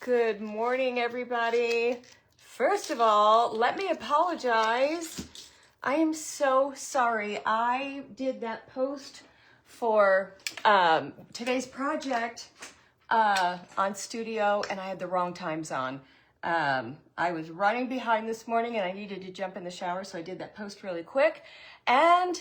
Good morning, everybody. First of all, let me apologize. I am so sorry. I did that post for today's project on Studio, and I had the wrong times on. I was running behind this morning, and I needed to jump in the shower, so I did that post really quick, and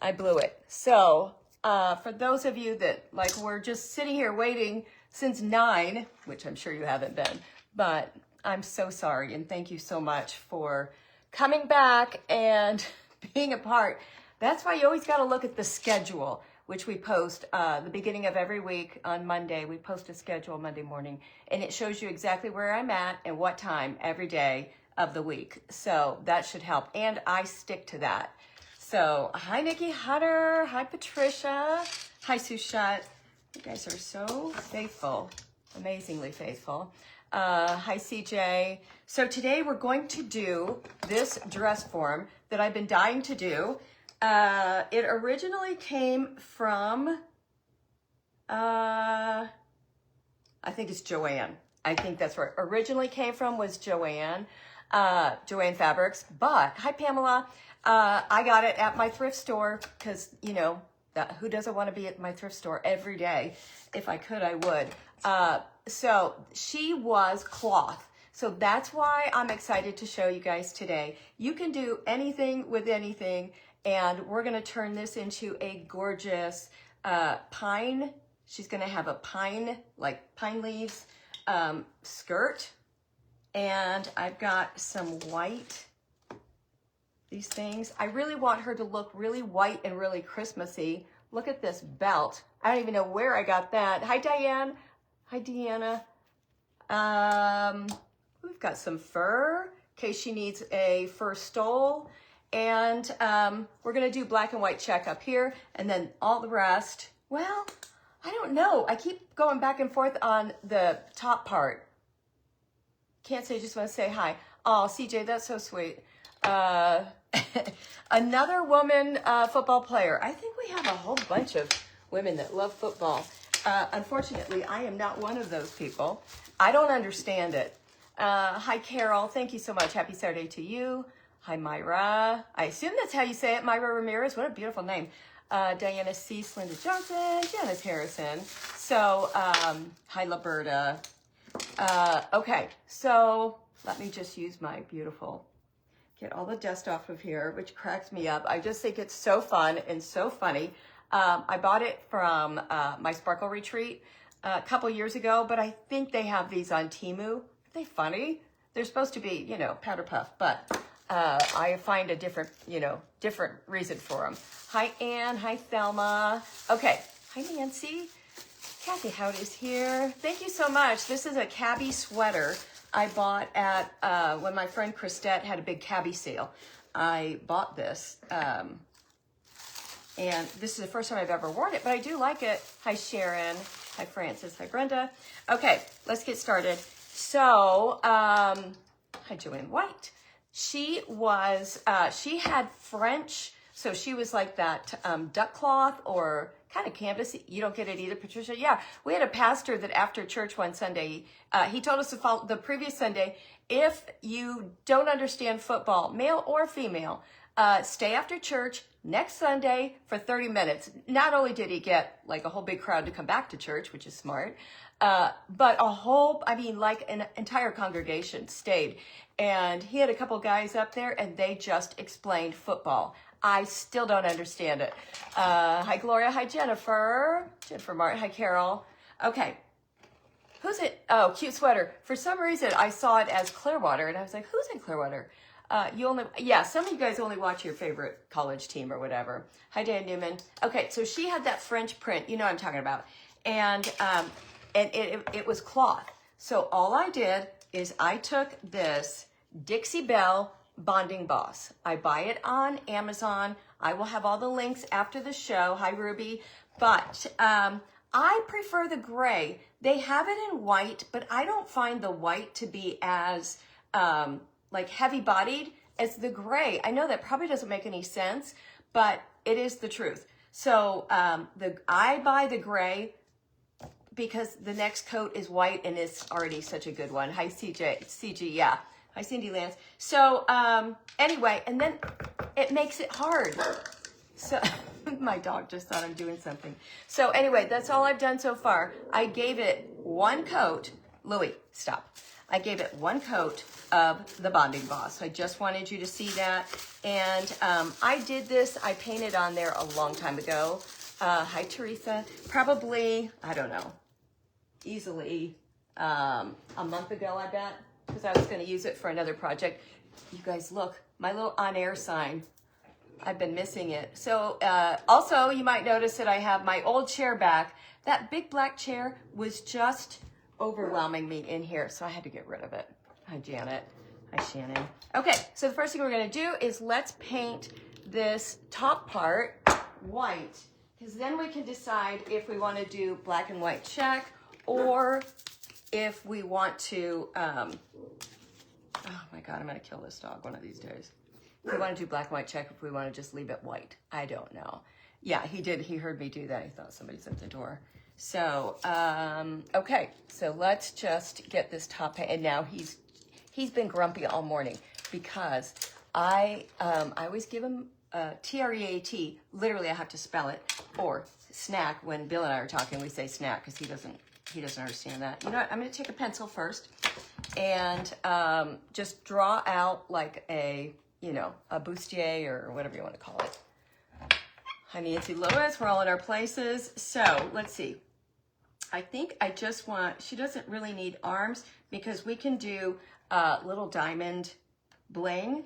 I blew it. So for those of you that were just sitting here waiting since 9, which I'm sure you haven't been, but I'm so sorry, and thank you so much for coming back and being a part. That's why you always got to look at the schedule, which we post the beginning of every week on Monday. We post a schedule Monday morning, and it shows you exactly where I'm at and what time every day of the week. So that should help, and I stick to that. So hi, Nikki Hutter. Hi, Patricia. Hi, Sushat. You guys are so faithful, amazingly faithful. Hi, CJ. So today we're going to do this dress form that I've been dying to do. It originally came from, I think it's Joanne. I think that's where it originally came from, was Joanne, Joanne Fabrics. But, hi, Pamela. I got it at my thrift store because, you know, who doesn't want to be at my thrift store every day? If I could, I would. So she was cloth. So that's why I'm excited to show you guys today. You can do anything with anything, and we're going to turn this into a gorgeous pine. She's going to have a pine, like pine leaves skirt. And I've got some white, these things. I really want her to look really white and really Christmassy. Look at this belt. I don't even know where I got that. Hi, Diane. Hi, Deanna. We've got some fur in case she needs a fur stole. And we're going to do black and white check up here. And then all the rest, well, I don't know. I keep going back and forth on the top part. Can't say, just want to say hi. Oh, CJ, that's so sweet. Another woman football player. I think we have a whole bunch of women that love football. Unfortunately, I am not one of those people. I don't understand it. Hi, Carol. Thank you so much. Happy Saturday to you. Hi, Myra. I assume that's how you say it. Myra Ramirez. What a beautiful name. Diana C. Linda Johnson. Janice Harrison. So, hi, Laberta. Okay, so let me just use my beautiful, get all the dust off of here, which cracks me up. I just think it's so fun and so funny. I bought it from my Sparkle Retreat a couple years ago, but I think they have these on Temu. Are they funny? They're supposed to be, you know, powder puff, but I find a different, you know, different reason for them. Hi, Anne. Hi, Thelma. Okay. Hi, Nancy. Kathy Howd is here. Thank you so much. This is a cabbie sweater I bought at, when my friend Christette had a big cabbie sale. I bought this, and this is the first time I've ever worn it, but I do like it. Hi, Sharon. Hi, Francis. Hi, Brenda. Okay, let's get started. So, hi, Joanne White. She was, she had French, so she was like that duck cloth or kind of canvas. You don't get it either, Patricia? Yeah, we had a pastor that after church one Sunday, he told us to follow the previous Sunday, if you don't understand football, male or female, stay after church next Sunday for 30 minutes. Not only did he get like a whole big crowd to come back to church, which is smart, but a whole, I mean, like an entire congregation stayed. And he had a couple guys up there, and they just explained football. I still don't understand it. Hi, Gloria. Hi, Jennifer. Jennifer Martin. Hi, Carol. Okay. Who's it? Oh, cute sweater. For some reason, I saw it as Clearwater, and I was like, who's in Clearwater? Some of you guys only watch your favorite college team or whatever. Hi, Dan Newman. Okay, so she had that French print. You know what I'm talking about. And it was cloth. So all I did is I took this Dixie Belle Bonding Boss. I buy it on Amazon. I will have all the links after the show. Hi, Ruby. But I prefer the gray. They have it in white, but I don't find the white to be as like heavy bodied as the gray. I know that probably doesn't make any sense, but it is the truth. So I buy the gray because the next coat is white and it's already such a good one. Hi, CG, yeah. Hi, Cindy Lance. So anyway, and then it makes it hard. So my dog just thought I'm doing something. So anyway, that's all I've done so far. I gave it one coat. Louie, stop. I gave it one coat of the Bonding Boss. I just wanted you to see that. And I did this, I painted on there a long time ago. Hi, Teresa. Probably, I don't know, easily a month ago, I bet, because I was going to use it for another project. You guys, look, my little on-air sign. I've been missing it. So also, you might notice that I have my old chair back. That big black chair was just overwhelming me in here, so I had to get rid of it. Hi, Janet. Hi, Shannon. Okay, so the first thing we're going to do is let's paint this top part white, because then we can decide if we want to do black and white check or if we want to, oh my God, I'm going to kill this dog one of these days. If we want to do black and white check, if we want to just leave it white. I don't know. Yeah, he did. He heard me do that. He thought somebody's at the door. So, okay. So let's just get this top paint. And now he's been grumpy all morning because I always give him TREAT. Literally, I have to spell it, or snack. When Bill and I are talking, we say snack because he doesn't understand that. You know what? I'm going to take a pencil first and just draw out like a bustier or whatever you want to call it. Hi, Nancy Lewis. We're all in our places. So let's see. I think I just want, she doesn't really need arms because we can do little diamond bling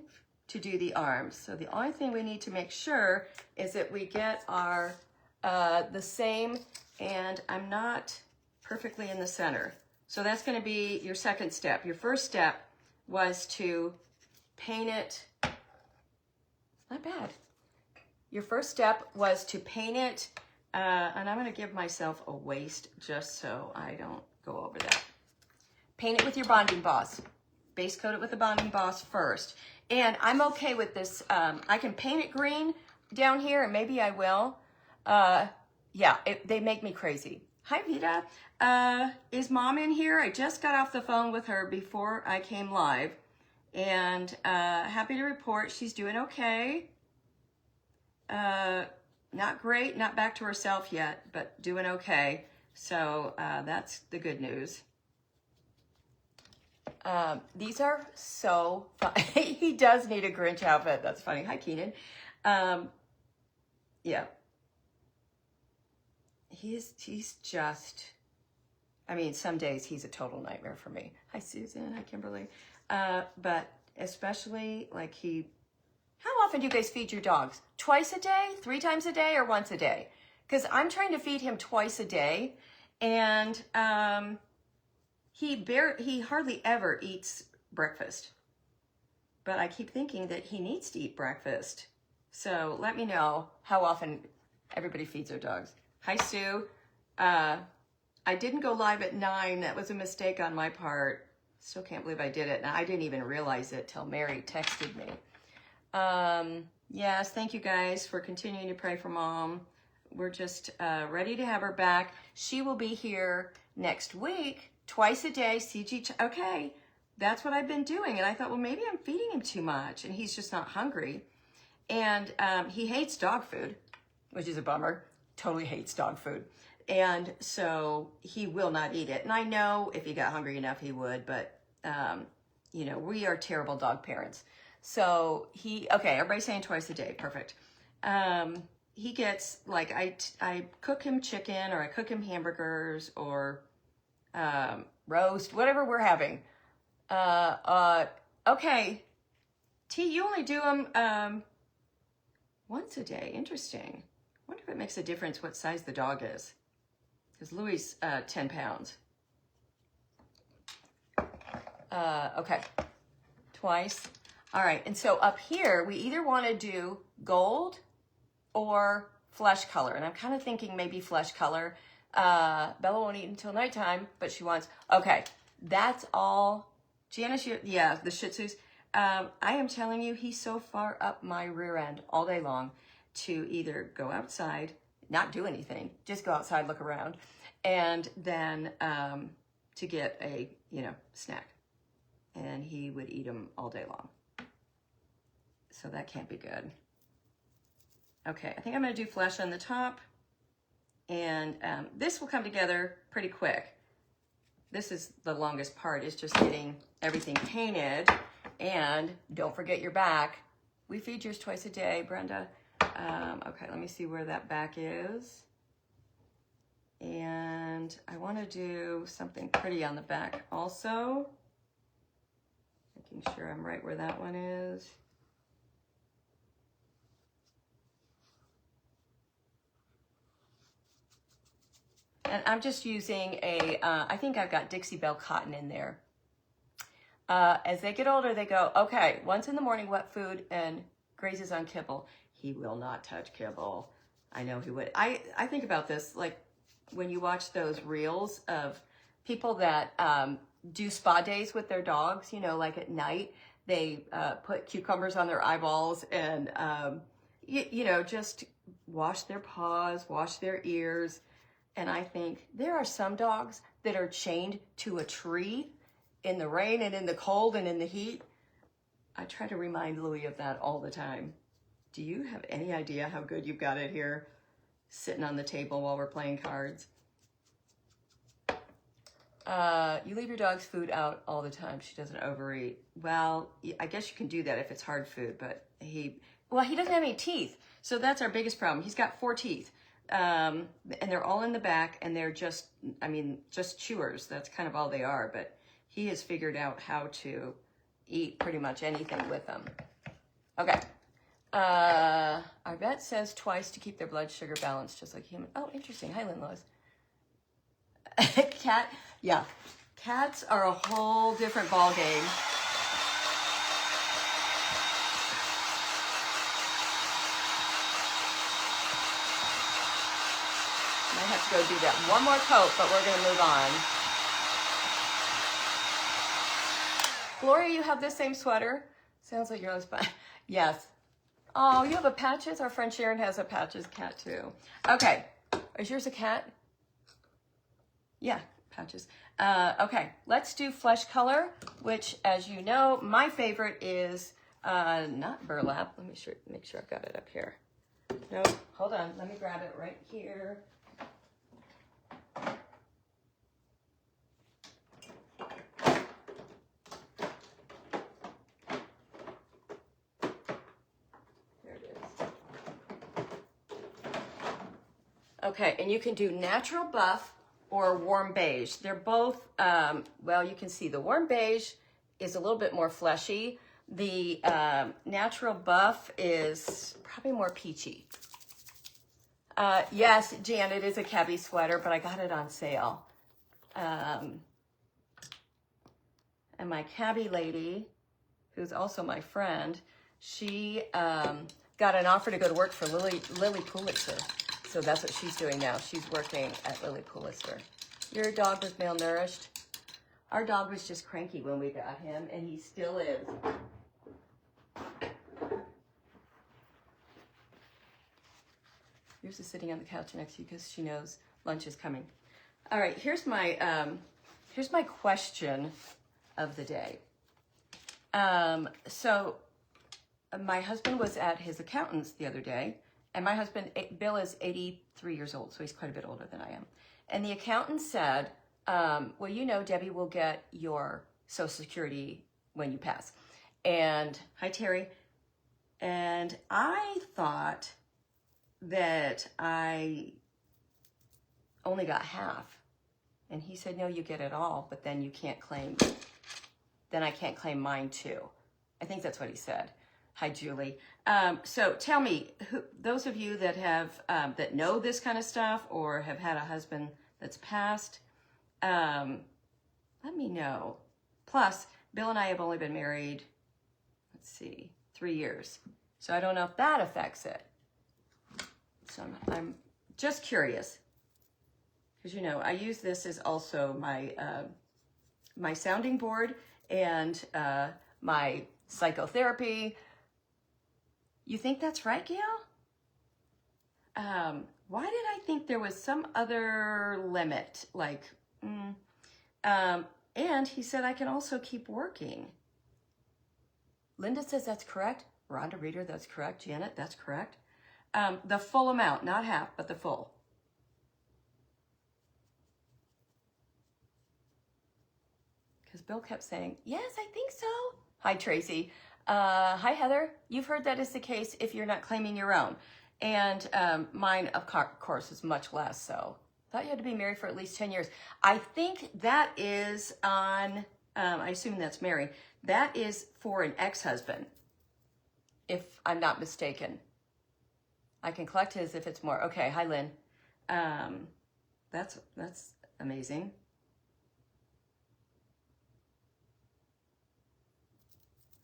to do the arms. So the only thing we need to make sure is that we get our, the same, and I'm not perfectly in the center. So that's going to be your second step. Your first step was to paint it. Not bad. Your first step was to paint it, and I'm going to give myself a waist just so I don't go over that. Paint it with your Bonding Boss. Base coat it with the Bonding Boss first. And I'm okay with this. I can paint it green down here, and maybe I will. Yeah, they make me crazy. Hi, Vita. Is Mom in here? I just got off the phone with her before I came live. And happy to report she's doing okay. Not great, not back to herself yet, but doing okay. So that's the good news. These are so fun. He does need a Grinch outfit. That's funny. Hi, Keenan. Yeah. He's just, I mean, some days he's a total nightmare for me. Hi, Susan. Hi, Kimberly. But especially like how often do you guys feed your dogs? Twice a day, 3 times a day, or once a day? Because I'm trying to feed him twice a day, and he hardly ever eats breakfast. But I keep thinking that he needs to eat breakfast. So let me know how often everybody feeds their dogs. Hi, Sue. I didn't go live at 9. That was a mistake on my part. Still can't believe I did it. And I didn't even realize it till Mary texted me. Yes, thank you guys for continuing to pray for Mom. We're just ready to have her back. She will be here next week, twice a day, CG. Okay, that's what I've been doing. And I thought, well, maybe I'm feeding him too much and he's just not hungry. And he hates dog food, which is a bummer. Totally hates dog food. And so he will not eat it. And I know if he got hungry enough, he would, but we are terrible dog parents. So okay, everybody's saying twice a day. Perfect. He gets, like, I cook him chicken, or I cook him hamburgers, or roast, whatever we're having. Okay. T, you only do them once a day. Interesting. I wonder if it makes a difference what size the dog is. Because Louis 10 pounds. Okay. Twice. All right, and so up here, we either want to do gold or flesh color. And I'm kind of thinking maybe flesh color. Bella won't eat until nighttime, but she wants, okay, that's all. Janice, yeah, the Shih Tzus. I am telling you, he's so far up my rear end all day long to either go outside, not do anything, just go outside, look around, and then to get a, snack. And he would eat them all day long. So that can't be good. Okay, I think I'm gonna do flesh on the top, and this will come together pretty quick. This is the longest part, is just getting everything painted. And don't forget your back. We feed yours twice a day, Brenda. Okay, let me see where that back is. And I want to do something pretty on the back also. Making sure I'm right where that one is. And I'm just using I think I've got Dixie Belle cotton in there. As they get older, they go, okay, once in the morning, wet food and grazes on kibble. He will not touch kibble. I know he would. I think about this, like when you watch those reels of people that do spa days with their dogs, like at night, they put cucumbers on their eyeballs and, just wash their paws, wash their ears. And I think there are some dogs that are chained to a tree in the rain and in the cold and in the heat. I try to remind Louis of that all the time. Do you have any idea how good you've got it here, sitting on the table while we're playing cards? You leave your dog's food out all the time. She doesn't overeat. Well, I guess you can do that if it's hard food, but he doesn't have any teeth. So that's our biggest problem. He's got 4 teeth. And they're all in the back, and they're just chewers. That's kind of all they are, but he has figured out how to eat pretty much anything with them. Okay. Our vet says twice to keep their blood sugar balanced, just like human. Oh, interesting. Hi, Lynn Lois. Cat, yeah. Cats are a whole different ball game. Might have to go do that one more coat, but we're going to move on. Gloria, you have this same sweater? Sounds like you're on spot. Yes. Oh, you have a Patches? Our friend Sharon has a Patches cat too. Okay. Is yours a cat? Yeah, Patches. Okay, let's do flesh color, which, as you know, my favorite is not burlap. Let me make sure I've got it up here. No, hold on. Let me grab it right here. Okay, and you can do natural buff or warm beige. They're both, well, you can see the warm beige is a little bit more fleshy. The natural buff is probably more peachy. Yes, Jan, it is a cabbie sweater, but I got it on sale. And my cabbie lady, who's also my friend, she got an offer to go to work for Lily Pulitzer. So that's what she's doing now. She's working at Lily Pulitzer. Your dog was malnourished. Our dog was just cranky when we got him, and he still is. Yours is sitting on the couch next to you because she knows lunch is coming. All right, here's my question of the day. So my husband was at his accountant's the other day. And my husband, Bill, is 83 years old, so he's quite a bit older than I am. And the accountant said, well, Debbie will get your Social Security when you pass. And, hi, Terry. And I thought that I only got half. And he said, no, you get it all, but then you can't claim, then I can't claim mine too. I think that's what he said. Hi, Julie. So tell me, those of you that have that know this kind of stuff or have had a husband that's passed, let me know. Plus, Bill and I have only been married, 3 years. So I don't know if that affects it. So I'm just curious. Because, I use this as also my, my sounding board and my psychotherapy. You think that's right, Gail? why did I think there was some other limit? Like, and he said I can also keep working. Linda says that's correct. Rhonda Reader, that's correct. Janet, that's correct. The full amount, not half, but the full. Because Bill kept saying, yes, I think so. Hi, Tracy. Hi, Heather. You've heard that is the case if you're not claiming your own. And mine, of course, is much less. So thought you had to be married for at least 10 years. I think that is on, I assume that's Mary. That is for an ex-husband, if I'm not mistaken. I can collect his if it's more. Okay, hi, Lynn. That's amazing.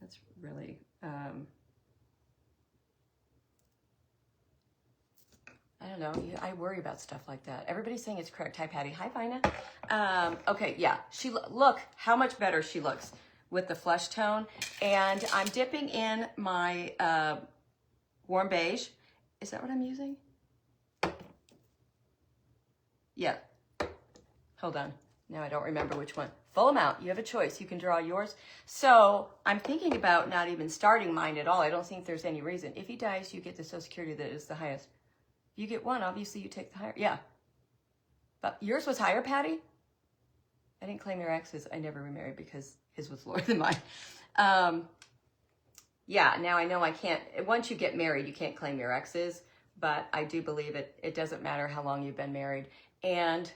That's really, I don't know. I worry about stuff like that. Everybody's saying it's correct. Hi, Patty. Hi, Vina. Okay, yeah. Look how much better she looks with the flesh tone. And I'm dipping in my warm beige. Is that what I'm using? Yeah. Hold on. Now I don't remember which one. Full amount. You have a choice. You can draw yours. So I'm thinking about not even starting mine at all. I don't think there's any reason. If he dies, you get the Social Security that is the highest. You get one. Obviously, you take the higher. Yeah. But yours was higher, Patty? I didn't claim your ex's. I never remarried because his was lower than mine. Yeah, now I know I can't. Once you get married, you can't claim your ex's. But I do believe it doesn't matter how long you've been married. And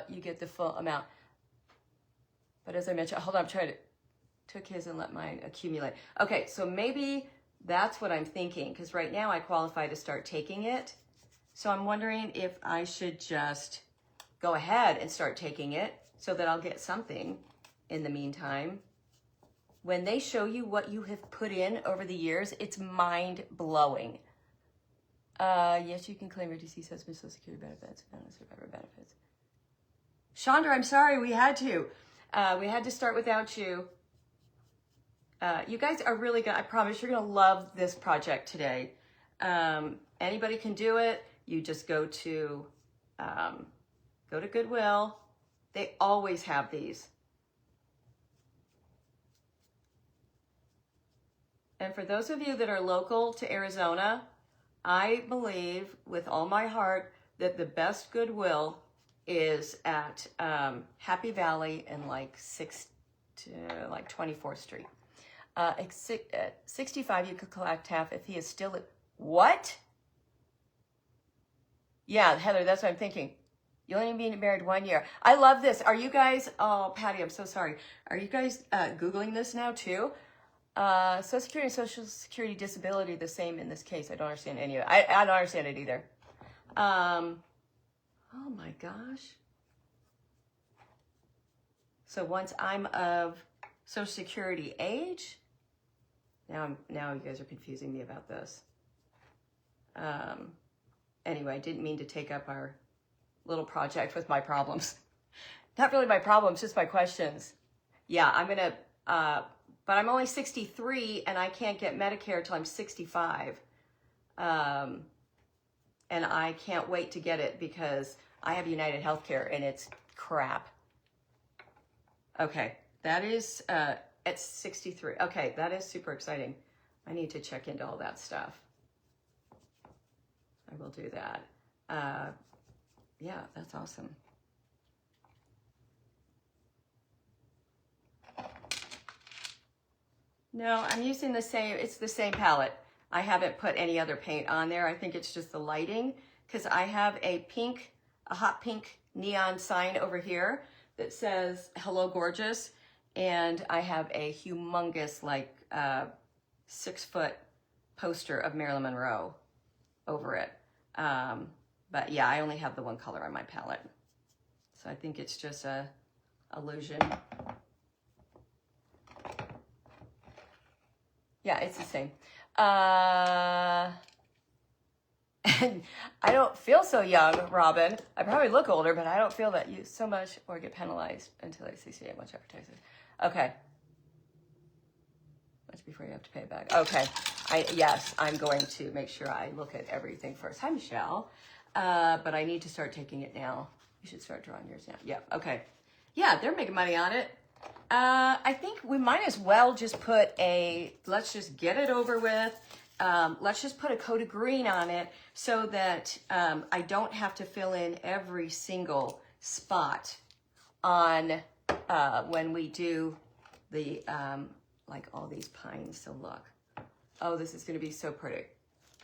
you get the full amount. But as I mentioned, hold on, I'm trying to took his and let mine accumulate. Okay, so maybe that's what I'm thinking, because right now I qualify to start taking it. So I'm wondering if I should just go ahead and start taking it so that I'll get something in the meantime. When they show you what you have put in over the years, it's mind-blowing. Yes, you can claim your deceased husband's Social Security benefits, not survivor benefits. Chandra, I'm sorry, we had to. We had to start without you. You guys are really good. I promise you're going to love this project today. Anybody can do it. You just go to Goodwill. They always have these. And for those of you that are local to Arizona, I believe with all my heart that the best Goodwill is at Happy Valley and like 24th Street. At 65, you could collect half if he is still at, what? Yeah, Heather, that's what I'm thinking. You only be married 1 year. I love this. Are you guys, oh, Patty, I'm so sorry. Are you guys Googling this now too? Social Security and Social Security disability the same in this case. I don't understand any of it. I don't understand it either. Oh my gosh. So once I'm of Social Security age, now you guys are confusing me about this. Anyway, I didn't mean to take up our little project with my problems. Not really my problems, just my questions. Yeah, I'm gonna, but I'm only 63 and I can't get Medicare till I'm 65. And I can't wait to get it because I have United Healthcare and it's crap. Okay, that is at 63. Okay, that is super exciting. I need to check into all that stuff. I will do that. Yeah, that's awesome. No, I'm using the same, it's the same palette. I haven't put any other paint on there. I think it's just the lighting because I have a hot pink neon sign over here that says, hello, gorgeous. And I have a humongous, like 6-foot poster of Marilyn Monroe over it. But yeah, I only have the one color on my palette. So I think it's just a illusion. Yeah, it's the same. And I don't feel so young, Robin. I probably look older, but I don't feel that you so much or get penalized until I 68. Much advertising. Okay. Much before you have to pay it back. Okay. Yes, I'm going to make sure I look at everything first. Hi, Michelle. but I need to start taking it now. You should start drawing yours now. Yeah, okay. Yeah, they're making money on it. I think we might as well just put let's just get it over with. Let's just put a coat of green on it so that I don't have to fill in every single spot on when we do the, like all these pines. So look, oh, this is going to be so pretty.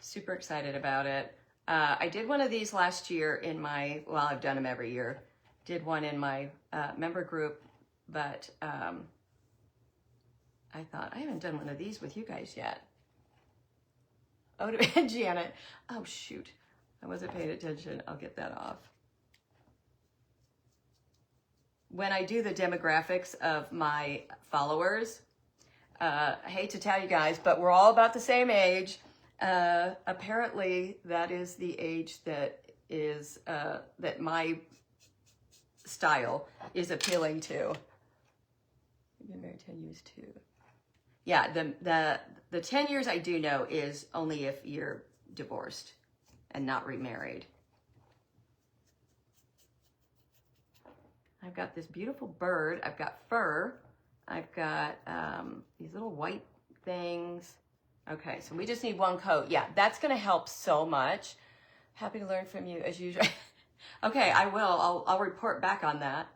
Super excited about it. I did one of these last year in my, well, I've done them every year. Did one in my member group, but I thought, I haven't done one of these with you guys yet. Oh, Janet. Oh, shoot. I wasn't paying attention. I'll get that off. When I do the demographics of my followers, I hate to tell you guys, but we're all about the same age. Apparently, that is the age that is that my style is appealing to. I've been married 10 years too. Yeah, the 10 years I do know is only if you're divorced and not remarried. I've got this beautiful bird. I've got fur. I've got these little white things. Okay, so we just need one coat. Yeah, that's going to help so much. Happy to learn from you as usual. Okay, I will. I'll report back on that.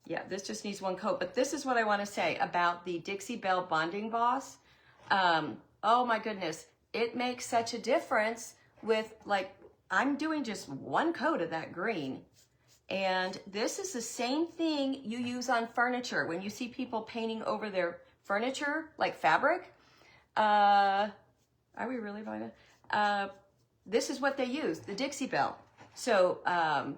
Yeah, this just needs one coat. But this is what I want to say about the Dixie Belle Bonding Boss. Oh my goodness, it makes such a difference with, like, I'm doing just one coat of that green. And this is the same thing you use on furniture. When you see people painting over their furniture, like fabric, are we really buying it? This is what they use, the Dixie Belle. So I'm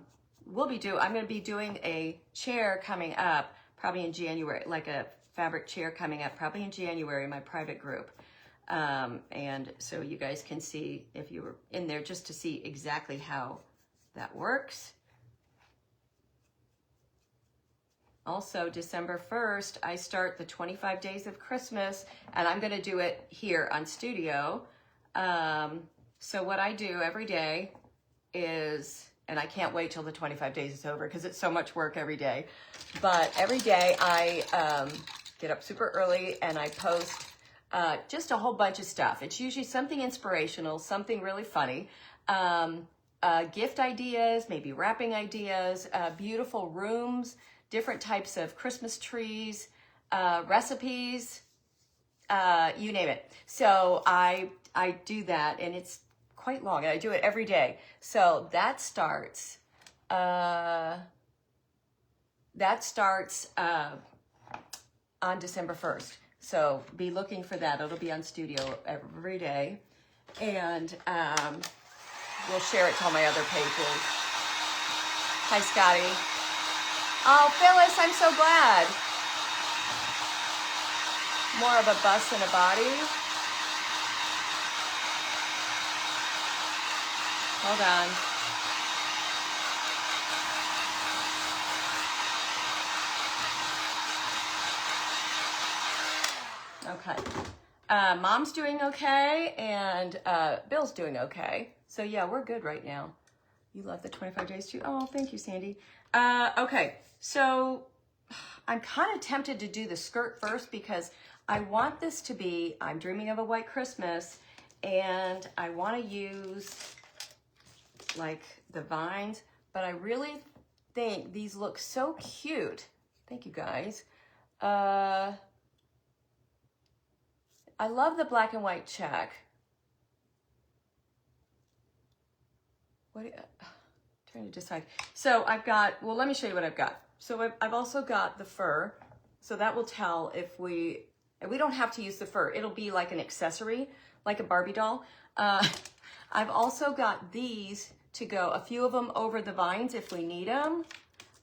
going to be doing a chair coming up probably in January, like a fabric chair coming up probably in January in my private group. And so you guys can see, if you were in there, just to see exactly how that works. Also, December 1st, I start the 25 Days of Christmas, and I'm going to do it here on Studio. So what I do every day is, and I can't wait till the 25 days is over because it's so much work every day, but every day I get up super early and I post just a whole bunch of stuff. It's usually something inspirational, something really funny, gift ideas, maybe wrapping ideas, beautiful rooms, different types of Christmas trees, recipes, you name it. So I do that, and it's quite long, and I do it every day. So that starts on December 1st. So be looking for that. It'll be on Studio every day. And we'll share it to all my other pages. Hi, Scotty. Oh, Phyllis, I'm so glad. More of a bust than a body. Hold on. Okay. Mom's doing okay, and Bill's doing okay. So yeah, we're good right now. You love the 25 days too? Oh, thank you, Sandy. Okay, so I'm kind of tempted to do the skirt first because I want this to be, I'm dreaming of a white Christmas, and I want to use like the vines, but I really think these look so cute. Thank you, guys. I love the black and white check. Trying to decide. So I've got, well, let me show you what I've got. So I've also got the fur. So that will tell if we don't have to use the fur. It'll be like an accessory, like a Barbie doll. I've also got these to go, a few of them over the vines if we need them.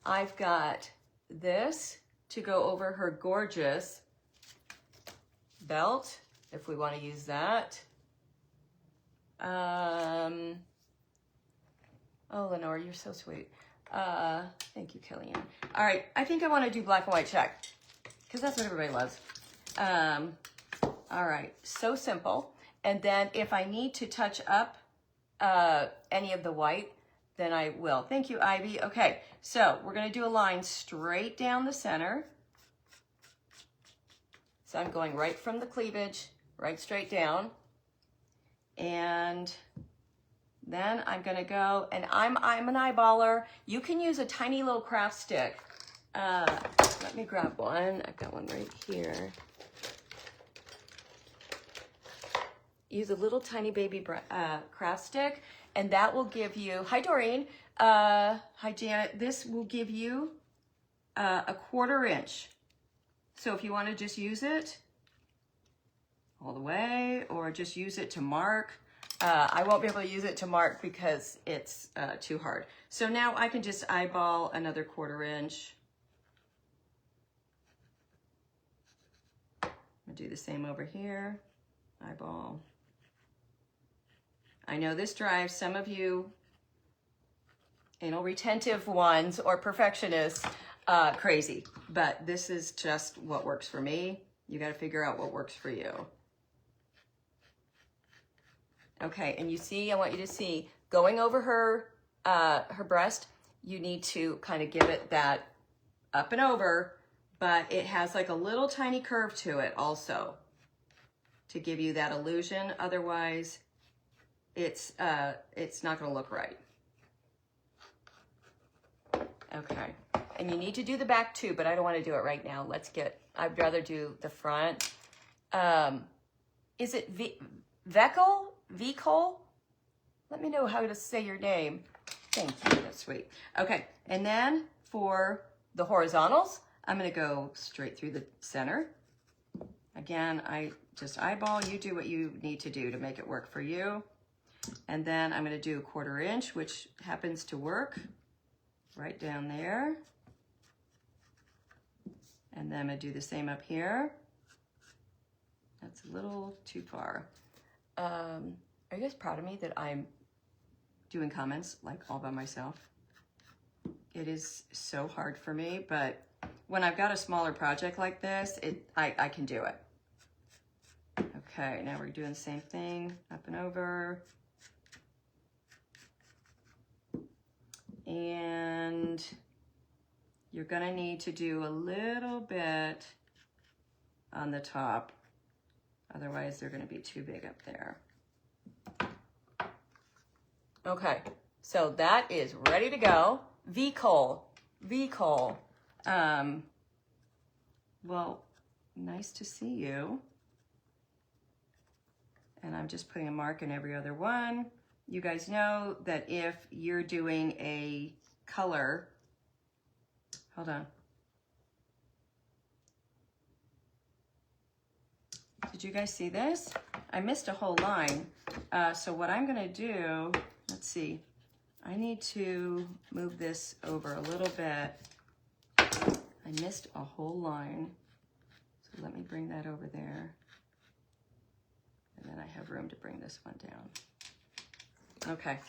I've got this to go over her gorgeous belt, if we want to use that. Oh, Lenore, you're so sweet. Thank you, Kellyanne. All right, I think I want to do black and white check because that's what everybody loves. All right, so simple. And then if I need to touch up any of the white, then I will. Thank you, Ivy. Okay, so we're gonna do a line straight down the center. So I'm going right from the cleavage, right straight down. And then I'm gonna go, and I'm an eyeballer. You can use a tiny little craft stick. Let me grab one. I've got one right here. Use a little tiny baby craft stick, and that will give you, hi Doreen, hi Janet, this will give you a 1/4 inch. So if you want to just use it all the way, or just use it to mark, I won't be able to use it to mark because it's too hard. So now I can just eyeball another 1/4 inch. I'm gonna do the same over here, eyeball. I know this drives some of you anal retentive ones or perfectionists crazy, but this is just what works for me. You got to figure out what works for you. Okay, and you see, I want you to see, going over her breast, you need to kind of give it that up and over, but it has like a little tiny curve to it also to give you that illusion. Otherwise, it's not going to look right. Okay, and you need to do the back too, but I don't want to do it right now. I'd rather do the front. Is it Veckel? Let me know how to say your name. Thank you, that's sweet. Okay, and then for the horizontals, I'm going to go straight through the center. Again, I just eyeball. You do what you need to do to make it work for you. And then I'm going to do a 1/4 inch, which happens to work right down there. And then I'm going to do the same up here. That's a little too far. Are you guys proud of me that I'm doing comments like all by myself? It is so hard for me, but when I've got a smaller project like this, I can do it. Okay, now we're doing the same thing, up and over. And you're gonna need to do a little bit on the top. Otherwise, they're gonna be too big up there. Okay, so that is ready to go. V-Cole. Well, nice to see you. And I'm just putting a mark in every other one. You guys know that if you're doing a color, hold on. Did you guys see this? I missed a whole line. So what I'm gonna do, let's see. I need to move this over a little bit. I missed a whole line. So let me bring that over there. And then I have room to bring this one down. Okay.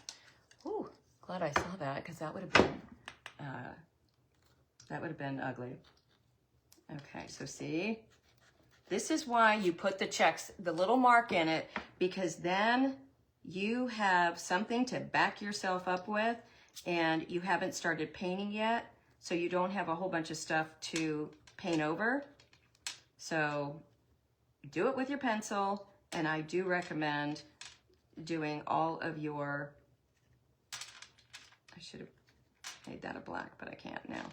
Ooh, glad I saw that because that would have been ugly. Okay, so see, this is why you put the checks, the little mark in it, because then you have something to back yourself up with, and you haven't started painting yet, so you don't have a whole bunch of stuff to paint over. So do it with your pencil, and I do recommend doing all of your, I should have made that a black, but I can't now.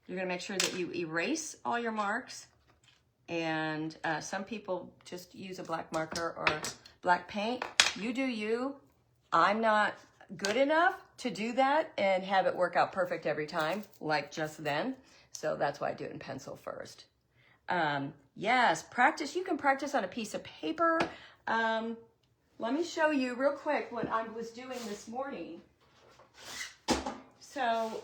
You're gonna make sure that you erase all your marks, and some people just use a black marker or black paint. You do you. I'm not good enough to do that and have it work out perfect every time, like just then. So that's why I do it in pencil first. Yes, practice. You can practice on a piece of paper. Let me show you real quick what I was doing this morning. So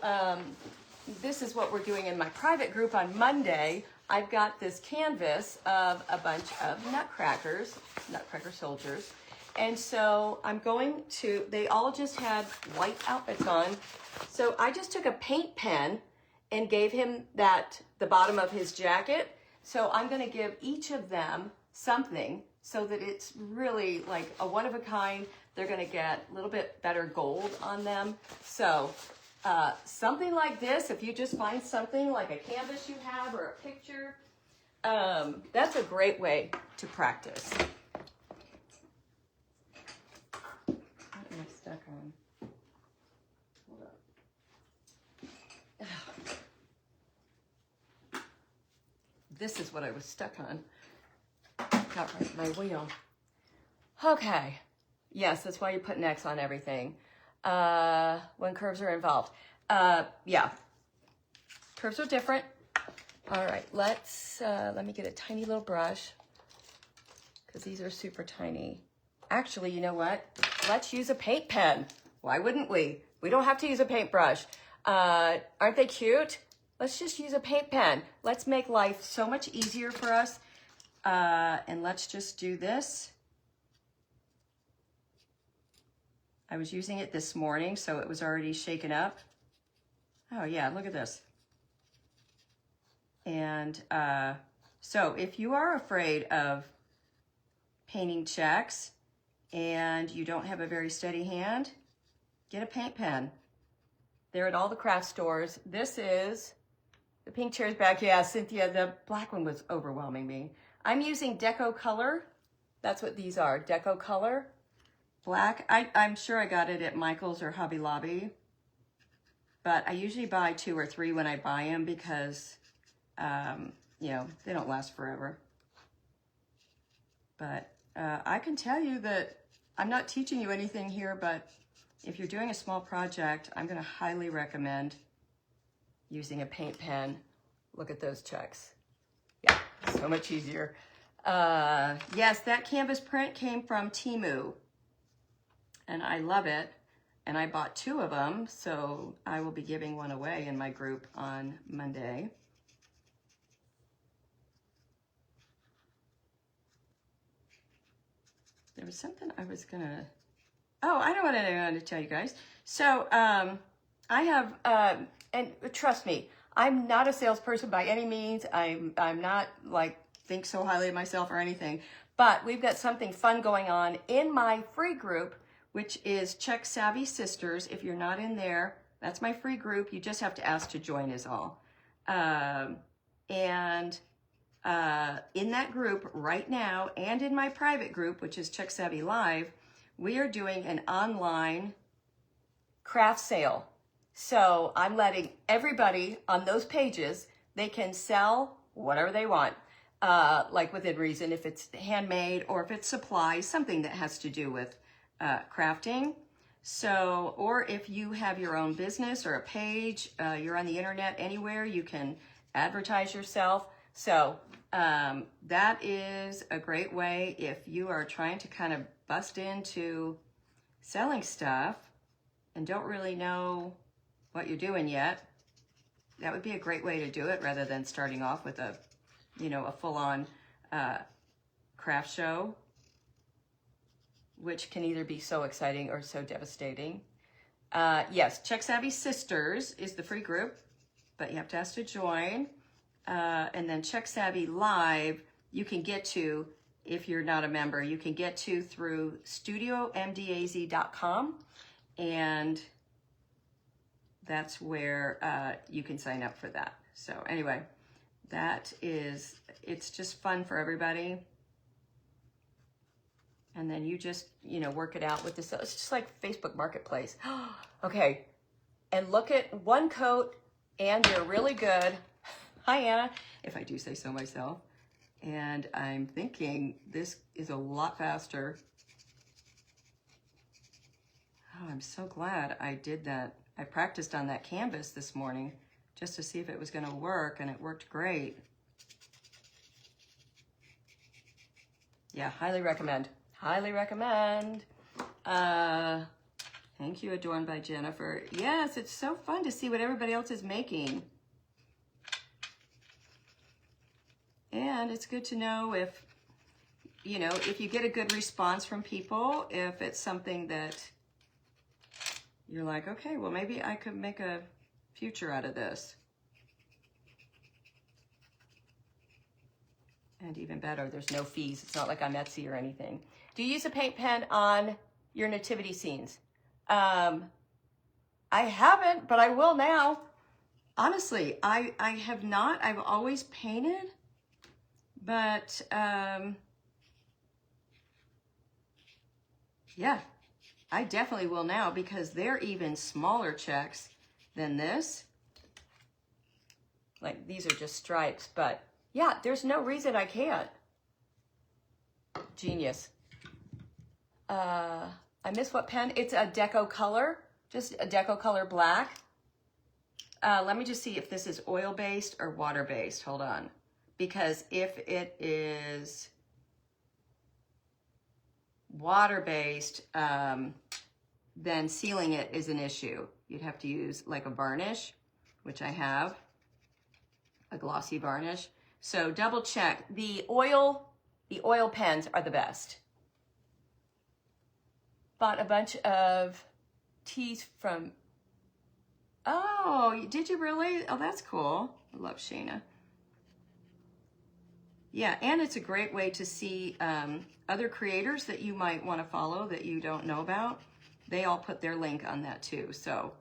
this is what we're doing in my private group on Monday. I've got this canvas of a bunch of nutcracker soldiers. And so I'm going to, they all just had white outfits on. So I just took a paint pen and gave him the bottom of his jacket. So I'm gonna give each of them something so that it's really like a one of a kind. They're gonna get a little bit better gold on them. So something like this, if you just find something like a canvas you have or a picture, that's a great way to practice. What am I stuck on? Hold on. This is what I was stuck on. Got right my wheel. Okay. Yes, that's why you put an X on everything. When curves are involved. Yeah. Curves are different. All right, let me get a tiny little brush because these are super tiny. Actually, you know what? Let's use a paint pen. Why wouldn't we? We don't have to use a paintbrush. Aren't they cute? Let's just use a paint pen. Let's make life so much easier for us. And let's just do this. I was using it this morning, so it was already shaken up. Oh yeah, look at this. And so if you are afraid of painting checks and you don't have a very steady hand, get a paint pen. They're at all the craft stores. This is the pink chair's back. Yeah, Cynthia, the black one was overwhelming me. I'm using Decor. That's what these are, Decor. Black. I'm sure I got it at Michael's or Hobby Lobby, but I usually buy 2 or 3 when I buy them because you know, they don't last forever. But I can tell you that I'm not teaching you anything here, but if you're doing a small project, I'm going to highly recommend using a paint pen. Look at those checks. Yeah, so much easier. Yes, that canvas print came from Temu, and I love it. And I bought 2 of them, so I will be giving one away in my group on Monday. There was something I was gonna, oh, I know what I wanted to tell you guys. So I have, and trust me, I'm not a salesperson by any means. I'm not like think so highly of myself or anything, but we've got something fun going on in my free group, which is Check Savvy Sisters. If you're not in there, that's my free group. You just have to ask to join is all. In that group right now, and in my private group, which is Check Savvy Live, we are doing an online craft sale. So I'm letting everybody on those pages, they can sell whatever they want, like within reason, if it's handmade or if it's supplies, something that has to do with crafting. So, or if you have your own business or a page, you're on the internet anywhere, you can advertise yourself. So that is a great way if you are trying to kind of bust into selling stuff and don't really know what you're doing yet. That would be a great way to do it rather than starting off with a, you know, a full-on craft show, which can either be so exciting or so devastating. Yes, Check Savvy Sisters is the free group, but you have to ask to join. And then Check Savvy Live, you can get to, if you're not a member, you can get to through studiomdaz.com, and that's where you can sign up for that. So anyway, that is, it's just fun for everybody. And then you just, you know, work it out with this. It's just like Facebook Marketplace. Okay, and look at one coat and you're really good. Hi, Anna, if I do say so myself. And I'm thinking this is a lot faster. Oh, I'm so glad I did that. I practiced on that canvas this morning just to see if it was going to work, and it worked great. Yeah, highly recommend. Highly recommend. Thank you, Adorned by Jennifer. Yes, it's so fun to see what everybody else is making. And it's good to know if, you know, if you get a good response from people, if it's something that you're like, okay, well, maybe I could make a future out of this. And even better, there's no fees. It's not like I'm Etsy or anything. Do you use a paint pen on your nativity scenes? I haven't, but I will now. Honestly, I have not. I've always painted, but yeah, I definitely will now because they're even smaller checks than this. Like these are just stripes, but yeah, there's no reason I can't. Genius. I miss what pen. It's a Deco Color, just a Deco Color black. Let me just see if this is oil-based or water-based. Hold on. Because if it is water-based, then sealing it is an issue. You'd have to use like a varnish, which I have, a glossy varnish. So double check. The oil pens are the best. Bought a bunch of teas from, oh, did you really? Oh, that's cool. I love Shayna. Yeah, and it's a great way to see other creators that you might want to follow that you don't know about. They all put their link on that too. So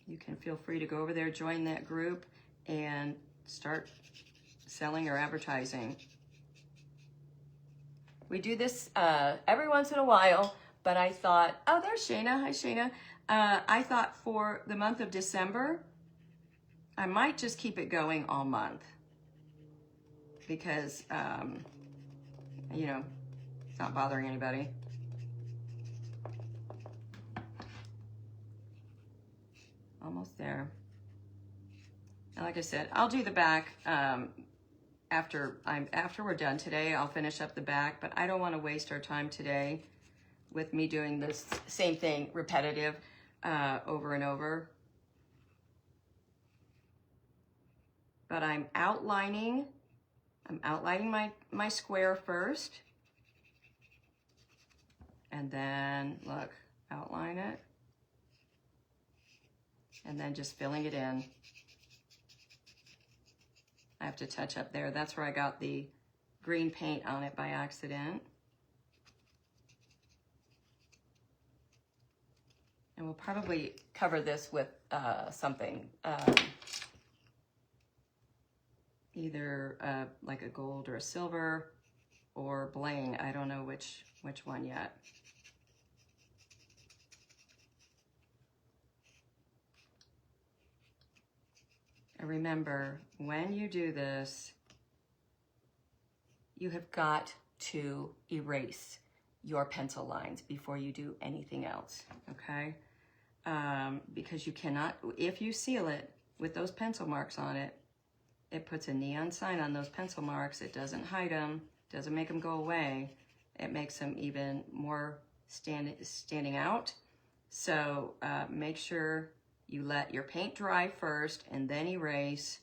you can feel free to go over there, join that group, and start selling or advertising. We do this every once in a while, but I thought, oh, there's Shayna. Hi, Shayna. I thought for the month of December, I might just keep it going all month because, you know, it's not bothering anybody. Almost there. And like I said, I'll do the back after we're done today. I'll finish up the back, but I don't want to waste our time today with me doing this same thing repetitive over and over. But I'm outlining my square first, and then look, outline it, and then just filling it in. I have to touch up there. That's where I got the green paint on it by accident. And we'll probably cover this with something, either like a gold or a silver or bling. I don't know which one yet. And remember, when you do this, you have got to erase your pencil lines before you do anything else, okay? Because you cannot, if you seal it with those pencil marks on it, it puts a neon sign on those pencil marks. It doesn't hide them, doesn't make them go away. It makes them even more standing out. So make sure you let your paint dry first and then erase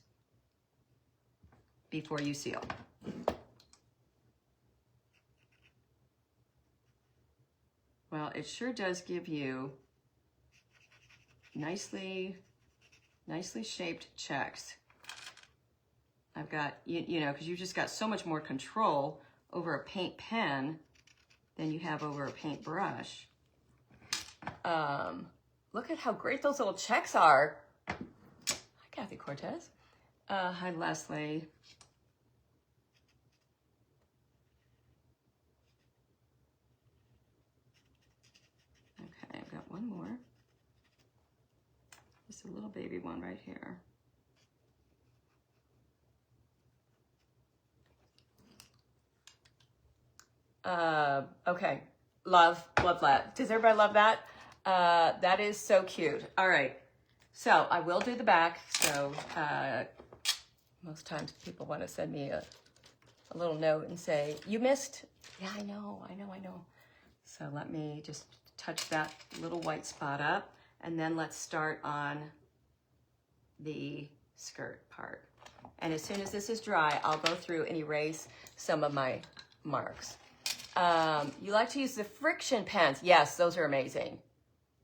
before you seal. Well, it sure does give you nicely shaped checks. I've got, you know, because you've just got so much more control over a paint pen than you have over a paint brush. Look at how great those little checks are. Hi, Kathy Cortez. Hi, Leslie. Okay, I've got one more. Just a little baby one right here. Okay, love that. Does everybody love that? That is so cute. All right, so I will do the back. So most times people want to send me a little note and say, you missed. Yeah, I know. So let me just touch that little white spot up, and then let's start on the skirt part. And as soon as this is dry, I'll go through and erase some of my marks. You like to use the friction pens. Yes, those are amazing.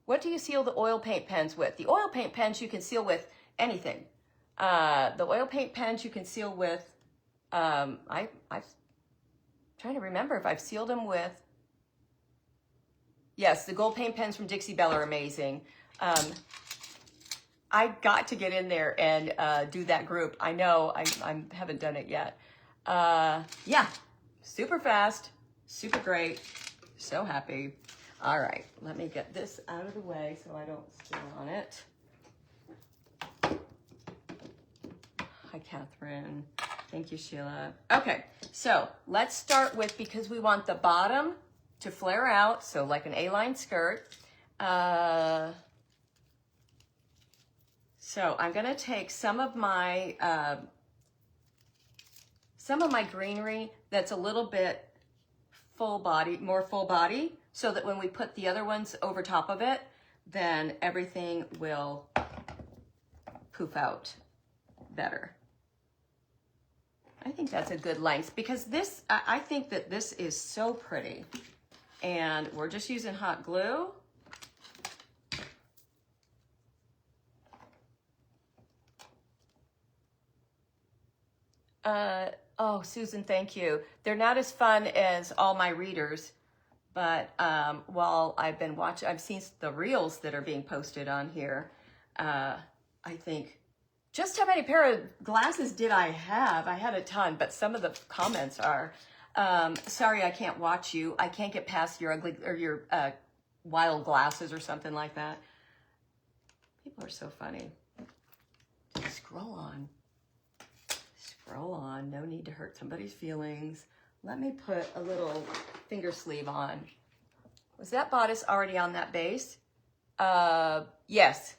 What do you seal the oil paint pens with? The oil paint pens you can seal with anything. The oil paint pens you can seal with I'm trying to remember if I've sealed them with, yes, the gold paint pens from Dixie Belle are amazing. I got to get in there and do that group. I know I haven't done it yet. Yeah, super fast, super great, so happy. All right, let me get this out of the way so I don't spill on it. Hi, Catherine. Thank you, Sheila. Okay, so let's start with, because we want the bottom to flare out, so like an A-line skirt. So I'm gonna take some of my greenery that's a little bit full body, more full body, so that when we put the other ones over top of it, then everything will poof out better. I think that's a good length, because this, I think that this is so pretty. And we're just using hot glue. Oh, Susan, thank you. They're not as fun as all my readers, but while I've been watching, I've seen the reels that are being posted on here. I think, just how many pair of glasses did I have? I had a ton, but some of the comments are, sorry, I can't watch you. I can't get past your ugly, or your wild glasses or something like that. People are so funny. Just scroll on. Scroll on. No need to hurt somebody's feelings. Let me put a little finger sleeve on. Was that bodice already on that base? Yes.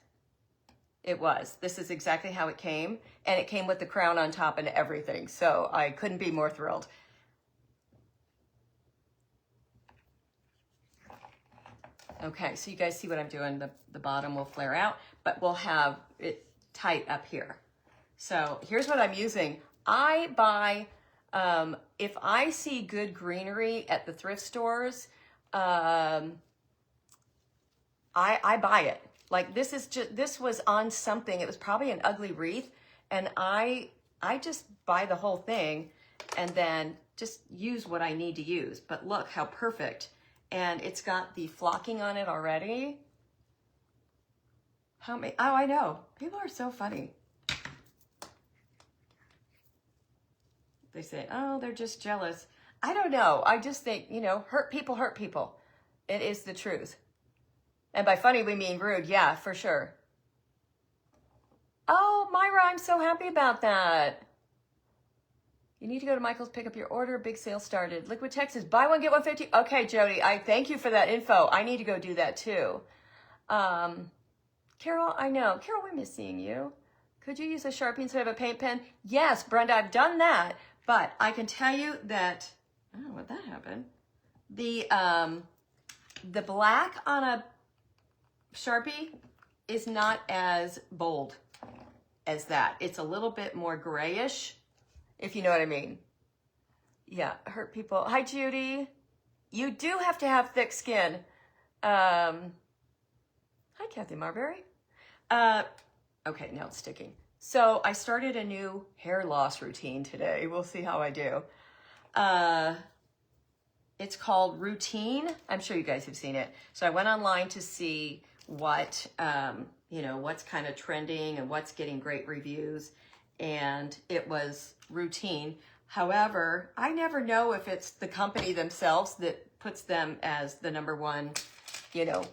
It was. This is exactly how it came, and it came with the crown on top and everything, so I couldn't be more thrilled. Okay, so you guys see what I'm doing. The bottom will flare out, but we'll have it tight up here. So here's what I'm using. I buy, if I see good greenery at the thrift stores, I buy it. Like this was on something. It was probably an ugly wreath, and I just buy the whole thing and then just use what I need to use. But look how perfect. And it's got the flocking on it already. How many? Oh, I know. People are so funny. They say, oh, they're just jealous. I don't know. I just think, hurt people hurt people. It is the truth. And by funny, we mean rude. Yeah, for sure. Oh, Myra, I'm so happy about that. You need to go to Michael's, pick up your order. Big sale started. Liquid Texas, buy one, get 150. Okay, Jody, I thank you for that info. I need to go do that too. Carol, I know. Carol, we miss seeing you. Could you use a Sharpie instead of a paint pen? Yes, Brenda, I've done that. But I can tell you that, I don't know what that happened. The black on a Sharpie is not as bold as that. It's a little bit more grayish, if you know what I mean. Yeah, hurt people. Hi, Judy. You do have to have thick skin. Hi, Kathy Marbury. Okay, now it's sticking. So I started a new hair loss routine today. We'll see how I do. It's called Routine. I'm sure you guys have seen it. So I went online to see what, what's kind of trending and what's getting great reviews. And it was Routine. However, I never know if it's the company themselves that puts them as the number one,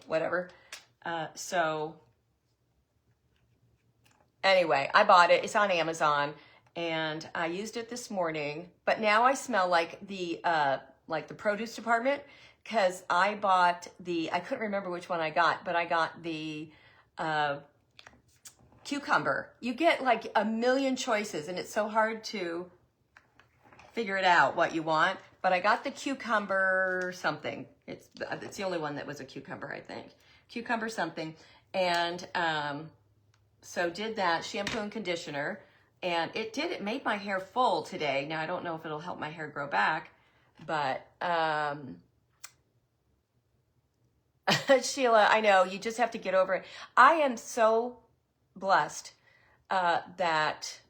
whatever. So anyway, I bought it. It's on Amazon, and I used it this morning. But now I smell like the produce department, because I bought I couldn't remember which one I got, but I got the cucumber. You get like a million choices, and it's so hard to figure it out what you want. But I got the cucumber something. It's the only one that was a cucumber, I think. Cucumber something. And so did that, shampoo and conditioner. And it made my hair full today. Now, I don't know if it'll help my hair grow back, but Sheila, I know, you just have to get over it. I am so blessed that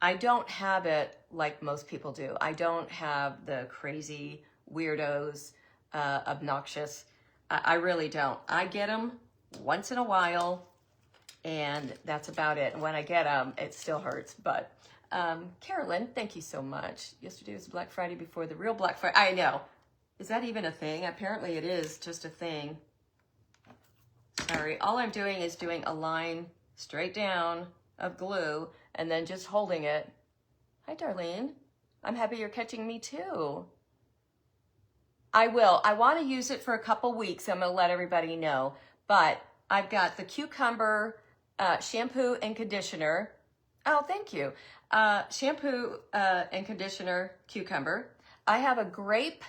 I don't have it like most people do. I don't have the crazy weirdos, obnoxious. I really don't. I get them once in a while, and that's about it. And when I get them, it still hurts. But Carolyn, thank you so much. Yesterday was Black Friday before the real Black Friday. I know. Is that even a thing? Apparently it is just a thing. Sorry. All I'm doing is doing a line straight down of glue and then just holding it. Hi, Darlene. I'm happy you're catching me too. I will. I want to use it for a couple weeks. I'm going to let everybody know. But I've got the cucumber shampoo and conditioner. Oh, thank you. Shampoo and conditioner cucumber. I have a grapefruit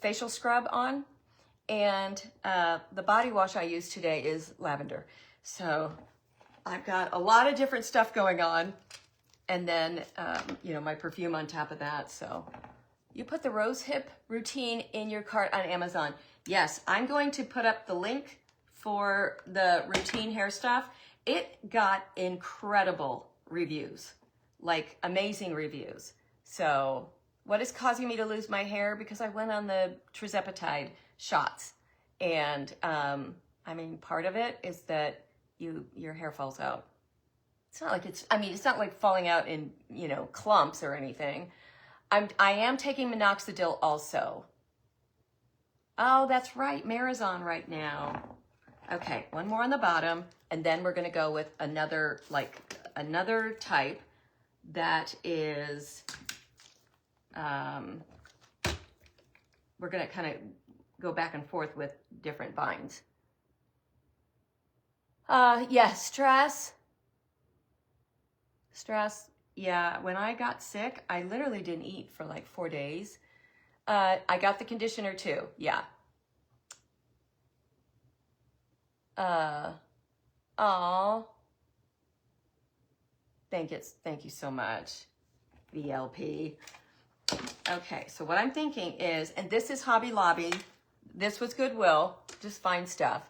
facial scrub on. And the body wash I use today is lavender. So I've got a lot of different stuff going on. And then, you know, my perfume on top of that. So you put the rose hip routine in your cart on Amazon. Yes, I'm going to put up the link for the routine hair stuff. It got incredible reviews, like amazing reviews. So what is causing me to lose my hair? Because I went on the trizepatide shots. And I mean, part of it is that your hair falls out. It's not like it's not like falling out in, you know, clumps or anything. I am taking minoxidil also. Oh, that's right. Mara's on right now. Okay, one more on the bottom, and then we're going to go with another type that is, we're going to kind of go back and forth with different vines. Yes, stress. Yeah, when I got sick, I literally didn't eat for like 4 days. I got the conditioner too, yeah. Thank you so much, VLP. Okay, so what I'm thinking is, and this is Hobby Lobby, this was Goodwill, just fine stuff.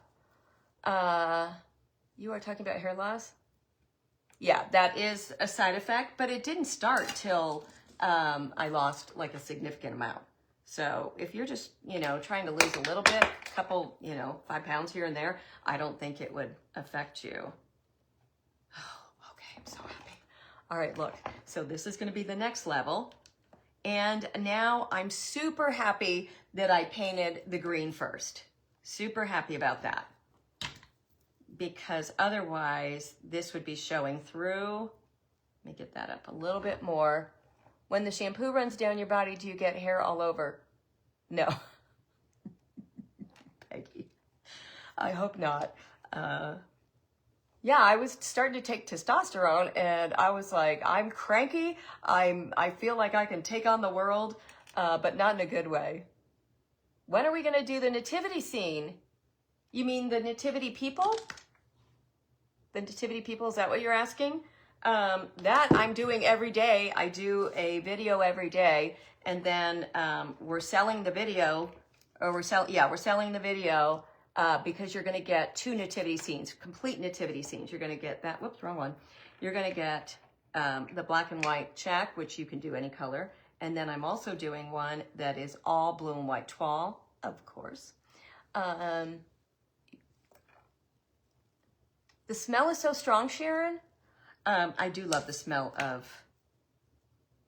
You are talking about hair loss? Yeah, that is a side effect, but it didn't start till I lost like a significant amount. So if you're just, you know, trying to lose a little bit, a couple, you know, 5 pounds here and there, I don't think it would affect you. Oh, okay, I'm so happy. All right, look, so this is going to be the next level. And now I'm super happy that I painted the green first. Super happy about that. Because otherwise this would be showing through. Let me get that up a little bit more. When the shampoo runs down your body, do you get hair all over? No. Peggy, I hope not. Yeah, I was starting to take testosterone and I was like, I'm cranky. I feel like I can take on the world, but not in a good way. When are we gonna do the nativity scene? You mean the nativity people? The nativity people, is that what you're asking? That I'm doing every day. I do a video every day, and then we're selling the video, or we're selling the video because you're going to get 2 nativity scenes, complete nativity scenes. You're going to get that. Whoops, wrong one. You're going to get the black and white check, which you can do any color, and then I'm also doing one that is all blue and white toile, of course. The smell is so strong, Sharon. I do love the smell of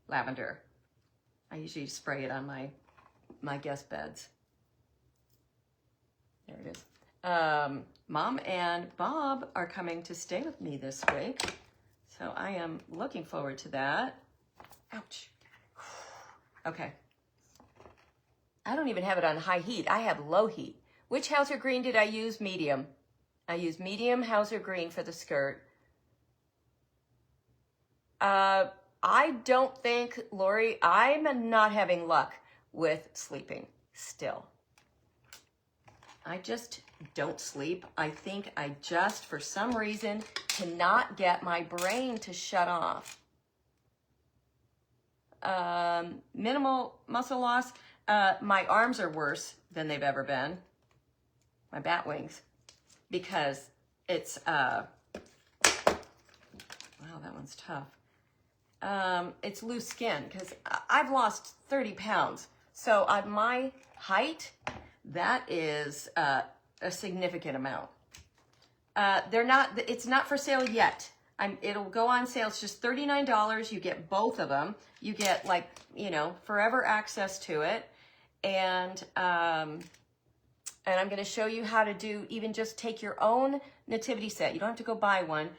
lavender. I usually spray it on my guest beds. There it is. Mom and Bob are coming to stay with me this week. So I am looking forward to that. Ouch. Okay. I don't even have it on high heat. I have low heat. Which Hauser green did I use? Medium. I used medium Hauser green for the skirt. I don't think, Lori, I'm not having luck with sleeping still. I just don't sleep. I think I just, for some reason, cannot get my brain to shut off. Minimal muscle loss. My arms are worse than they've ever been. My bat wings. Because it's Wow, that one's tough. It's loose skin because I've lost 30 pounds. So my height, that is a significant amount. It's not for sale yet. It'll go on sale. It's just $39. You get both of them. You get like, forever access to it. And I'm going to show you how to do, even just take your own nativity set. You don't have to go buy one.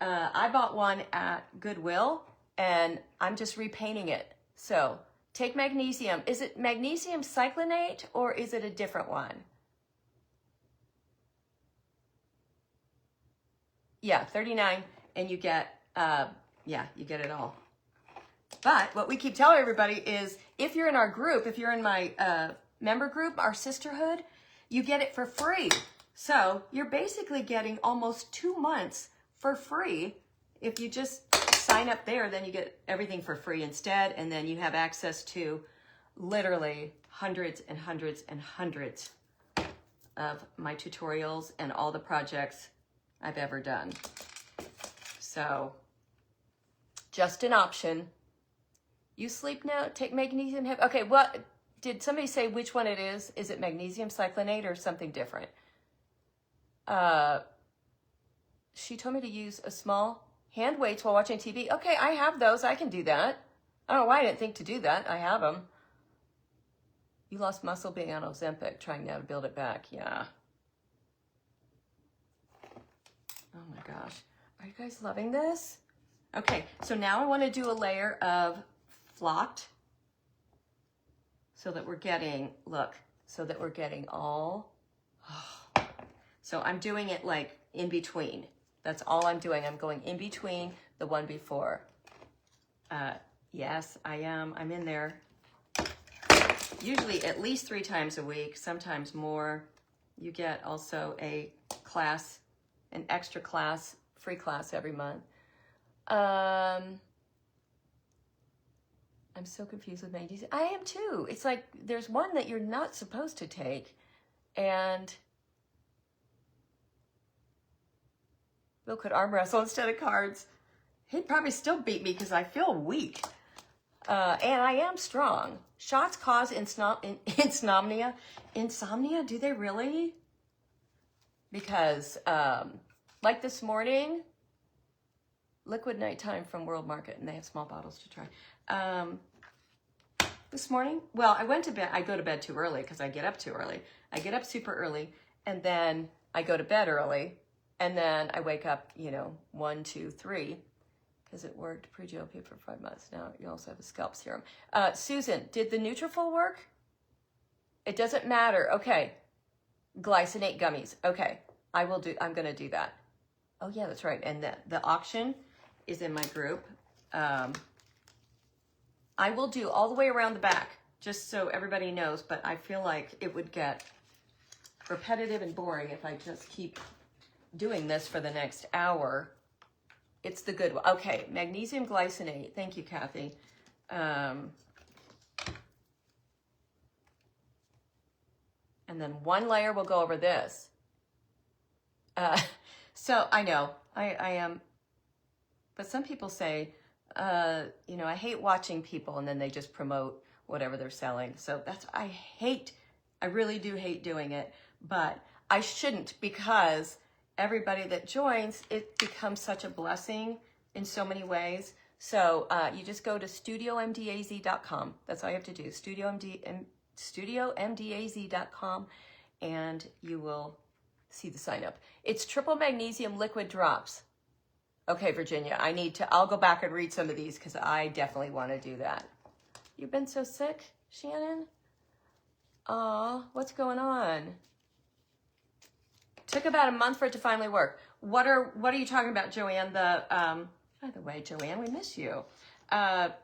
I bought one at Goodwill and I'm just repainting it. So take magnesium. Is it magnesium cyclinate or is it a different one? Yeah, 39 and you get, you get it all. But what we keep telling everybody is if you're in our group, if you're in my member group, our sisterhood, you get it for free. So you're basically getting almost 2 months for free. If you just sign up there, then you get everything for free instead. And then you have access to literally hundreds and hundreds and hundreds of my tutorials and all the projects I've ever done. So just an option. You sleep now, take magnesium. Okay, what did somebody say which one it is? Is it magnesium cyclinate or something different? She told me to use a small hand weights while watching TV. Okay, I have those. I can do that. I don't know why I didn't think to do that. I have them. You lost muscle being on Ozempic, trying now to build it back. Yeah. Oh my gosh. Are you guys loving this? Okay, so now I want to do a layer of flocked so that we're getting, all, so I'm doing it like in between. That's all I'm doing. I'm going in between the one before. Yes, I am. I'm in there. Usually at least 3 times a week, sometimes more. You get also a class, an extra class, free class every month. I'm so confused with magnesium. I am too. It's like there's one that you're not supposed to take. And Bill could arm wrestle instead of cards. He'd probably still beat me because I feel weak. And I am strong. Shots cause insomnia. Insomnia? Do they really? Because like this morning, Liquid Nighttime from World Market, and they have small bottles to try. This morning, well, I went to bed. I go to bed too early because I get up too early. I get up super early, and then I go to bed early, and then I wake up, 1, 2, 3, because it worked pre-GLP for 5 months. Now you also have a scalp serum. Susan, did the Nutrafol work? It doesn't matter. Okay. Glycinate gummies. Okay. I'm going to do that. Oh yeah, that's right. And the auction is in my group. I will do all the way around the back, just so everybody knows, but I feel like it would get repetitive and boring if I just keep doing this for the next hour. It's the good one. Okay, magnesium glycinate. Thank you, Kathy. And then one layer will go over this. So I know, I am, but some people say, I hate watching people and then they just promote whatever they're selling. So I really do hate doing it, but I shouldn't, because everybody that joins, it becomes such a blessing in so many ways. So you just go to studiomdaz.com. That's all you have to do, studiomdaz.com, and you will see the sign up. It's triple magnesium liquid drops. Okay, Virginia, I'll go back and read some of these because I definitely want to do that. You've been so sick, Shannon? Aw, what's going on? Took about a month for it to finally work. What are you talking about, Joanne? By the way, Joanne, we miss you. Are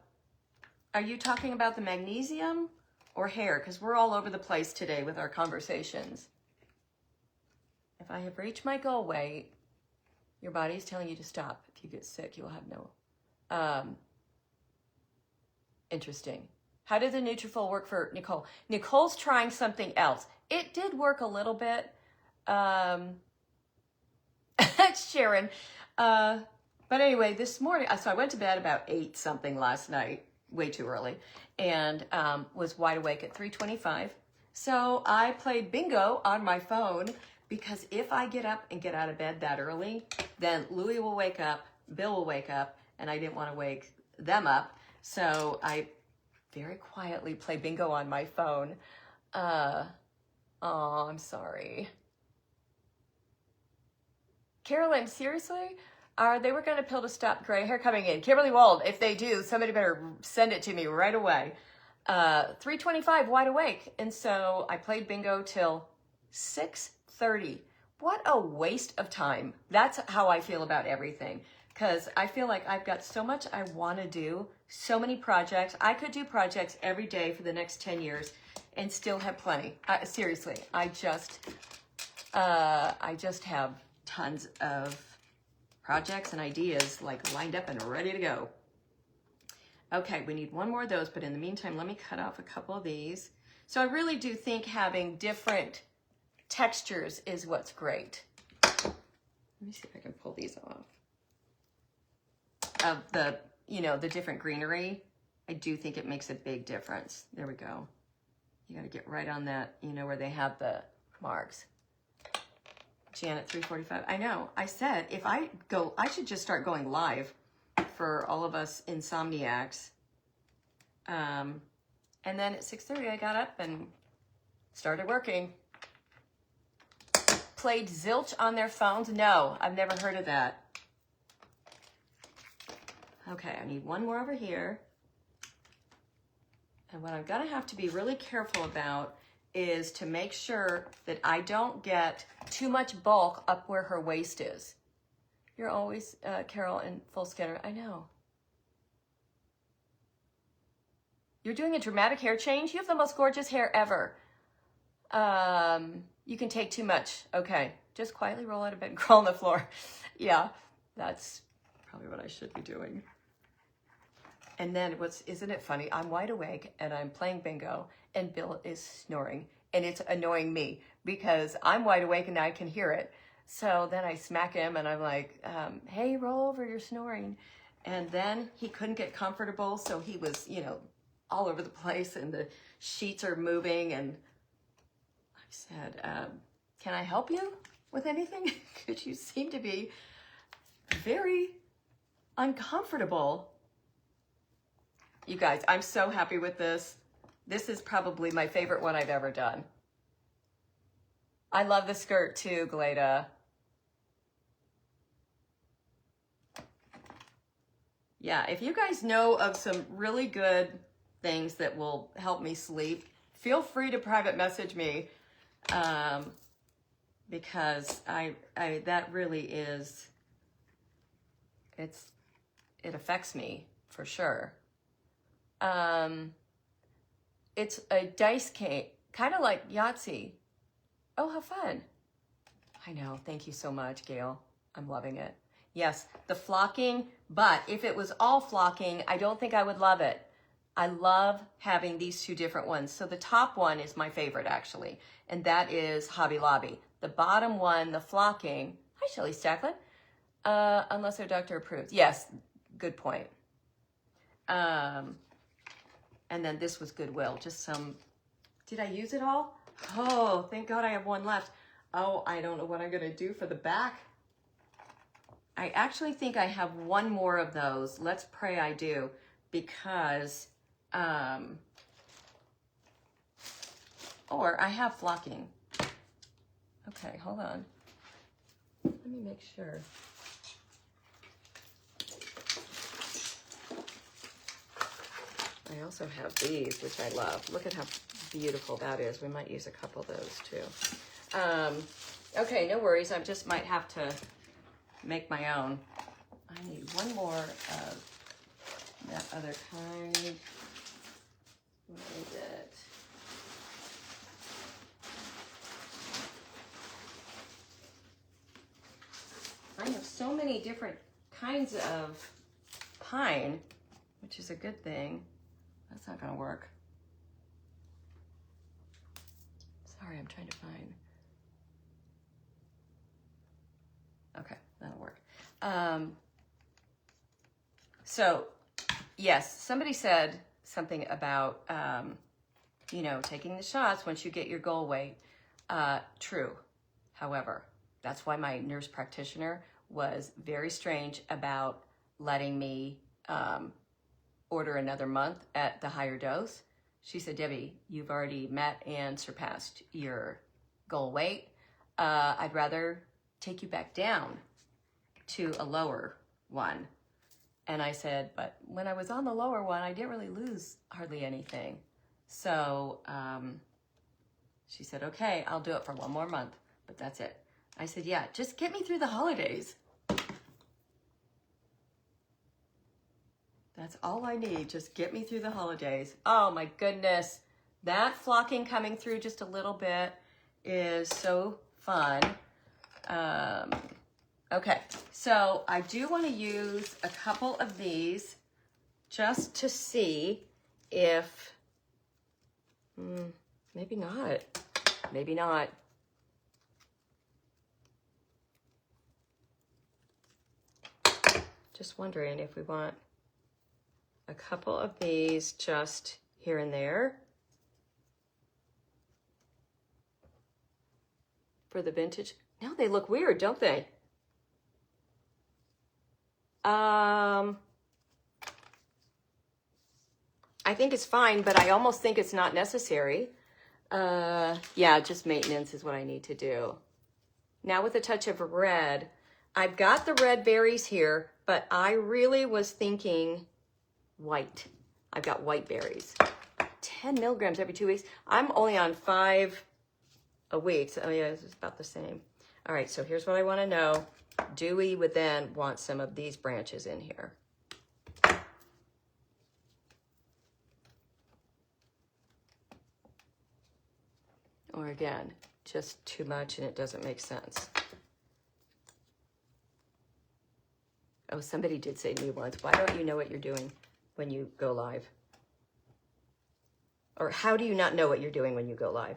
you talking about the magnesium or hair? Because we're all over the place today with our conversations. If I have reached my goal weight, your body is telling you to stop. If you get sick, you will have no. Interesting. How did the Nutrafol work for Nicole? Nicole's trying something else. It did work a little bit. Sharon. But anyway, this morning, so I went to bed about 8 something last night, way too early, and was wide awake at 3:25. So I played bingo on my phone because if I get up and get out of bed that early, then Louie will wake up, Bill will wake up, and I didn't want to wake them up. So I very quietly play bingo on my phone. Oh, I'm sorry. Carolyn, seriously? They were going to pill to stop gray hair coming in. Kimberly Wald, if they do, somebody better send it to me right away. 3:25, wide awake. And so I played bingo till 6:30. What a waste of time. That's how I feel about everything. Because I feel like I've got so much I want to do, so many projects. I could do projects every day for the next 10 years and still have plenty. Seriously, I just have tons of projects and ideas like lined up and ready to go. Okay, we need one more of those, but in the meantime, let me cut off a couple of these. So I really do think having different textures is what's great. Let me see if I can pull these off. Of the, the different greenery, I do think it makes a big difference. There we go. You gotta get right on that, where they have the marks. Janet, 3:45. I know. I said if I should just start going live for all of us insomniacs. And then at 6:30, I got up and started working. Played zilch on their phones? No, I've never heard of that. Okay, I need one more over here. And what I'm gonna have to be really careful about is to make sure that I don't get too much bulk up where her waist is. You're always, Carol, in full scanner. I know. You're doing a dramatic hair change? You have the most gorgeous hair ever. You can take too much. Okay, just quietly roll out of bed and crawl on the floor. Yeah, that's probably what I should be doing. And then isn't it funny? I'm wide awake and I'm playing bingo and Bill is snoring and it's annoying me because I'm wide awake and I can hear it. So then I smack him and I'm like, hey, roll over, you're snoring. And then he couldn't get comfortable. So he was, all over the place and the sheets are moving. And I said, can I help you with anything? Because you seem to be very uncomfortable. You guys, I'm so happy with this. This is probably my favorite one I've ever done. I love the skirt too, Glada. Yeah, if you guys know of some really good things that will help me sleep, feel free to private message me because I that really is, it affects me for sure. It's a dice game, kind of like Yahtzee. Oh, how fun. I know. Thank you so much, Gail. I'm loving it. Yes, the flocking, but if it was all flocking, I don't think I would love it. I love having these two different ones. So the top one is my favorite, actually, and that is Hobby Lobby. The bottom one, the flocking, hi, Shelley Stacklin, unless their doctor approves. Yes, good point. And then this was Goodwill, just some, did I use it all? Oh, thank God I have one left. Oh, I don't know what I'm gonna do for the back. I actually think I have one more of those. Let's pray I do, because, or I have flocking. Okay, hold on. Let me make sure. I also have these, which I love. Look at how beautiful that is. We might use a couple of those too. Okay, no worries. I just might have to make my own. I need one more of that other kind. What is it? I have so many different kinds of pine, which is a good thing. That's not gonna work. Sorry, I'm trying to find. Okay, that'll work. So, yes, somebody said something about, you know, taking the shots once you get your goal weight. True. However, that's why my nurse practitioner was very strange about letting me order another month at the higher dose. She said, Debbie, you've already met and surpassed your goal weight. I'd rather take you back down to a lower one. And I said, but when I was on the lower one, I didn't really lose hardly anything. So she said, okay, I'll do it for one more month, but that's it. I said, yeah, just get me through the holidays. That's all I need. Just get me through the holidays. Oh my goodness. That flocking coming through just a little bit is so fun. Okay, so I do want to use a couple of these just to see if, maybe not, maybe not. Just wondering if we want a couple of these just here and there for the vintage. No, they look weird, don't they? I think it's fine, but I almost think it's not necessary. Yeah, just maintenance is what I need to do. Now with a touch of red, I've got the red berries here, but I really was thinking white. I've got white berries. 10 milligrams every 2 weeks. I'm only on 5 a week. So, oh yeah, it's about the same. All right, so here's what I want to know. Do we would then want some of these branches in here? Or again, just too much and it doesn't make sense. Oh, somebody did say to me once, why don't you know what you're doing when you go live? Or how do you not know what you're doing when you go live?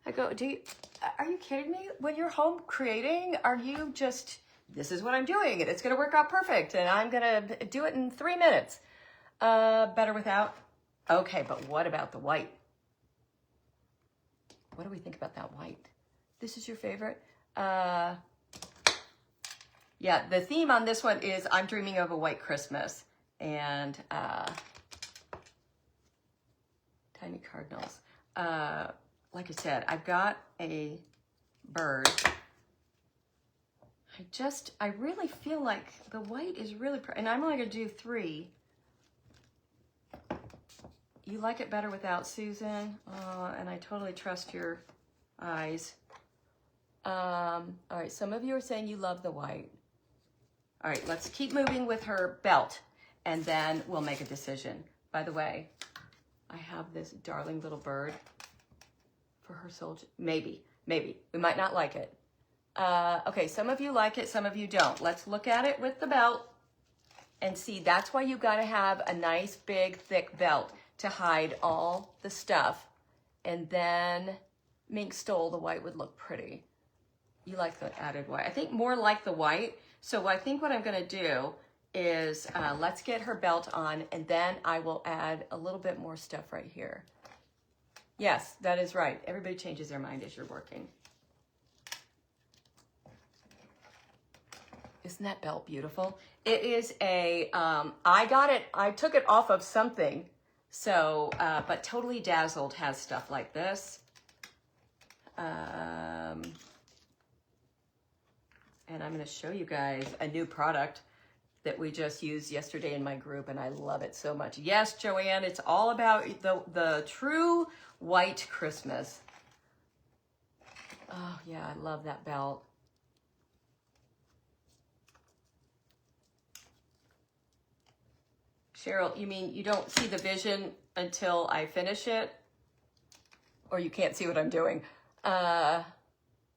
I go, are you kidding me? When you're home creating, are you just, this is what I'm doing and it's gonna work out perfect and I'm gonna do it in 3 minutes. Better without? Okay, but what about the white? What do we think about that white? This is your favorite? Yeah, the theme on this one is I'm dreaming of a white Christmas. And tiny cardinals. Like I said, I've got a bird. I really feel like the white is really pretty. And I'm only gonna do 3. You like it better without, Susan? And I totally trust your eyes. All right, some of you are saying you love the white. All right, let's keep moving with her belt and then we'll make a decision. By the way, I have this darling little bird for her soldier. Maybe. We might not like it. Okay, some of you like it, some of you don't. Let's look at it with the belt and see. That's why you gotta have a nice, big, thick belt to hide all the stuff. And then mink stole, the white would look pretty. You like the added white. I think more like the white. So I think what I'm gonna do is let's get her belt on and then I will add a little bit more stuff right here. Yes, that is right. Everybody changes their mind as you're working. Isn't that belt beautiful? It is a, I took it off of something. So, but Totally Dazzled has stuff like this. And I'm gonna show you guys a new product that we just used yesterday in my group and I love it so much. Yes, Joanne, it's all about the true white Christmas. Oh yeah, I love that belt. Cheryl, you mean you don't see the vision until I finish it? Or you can't see what I'm doing?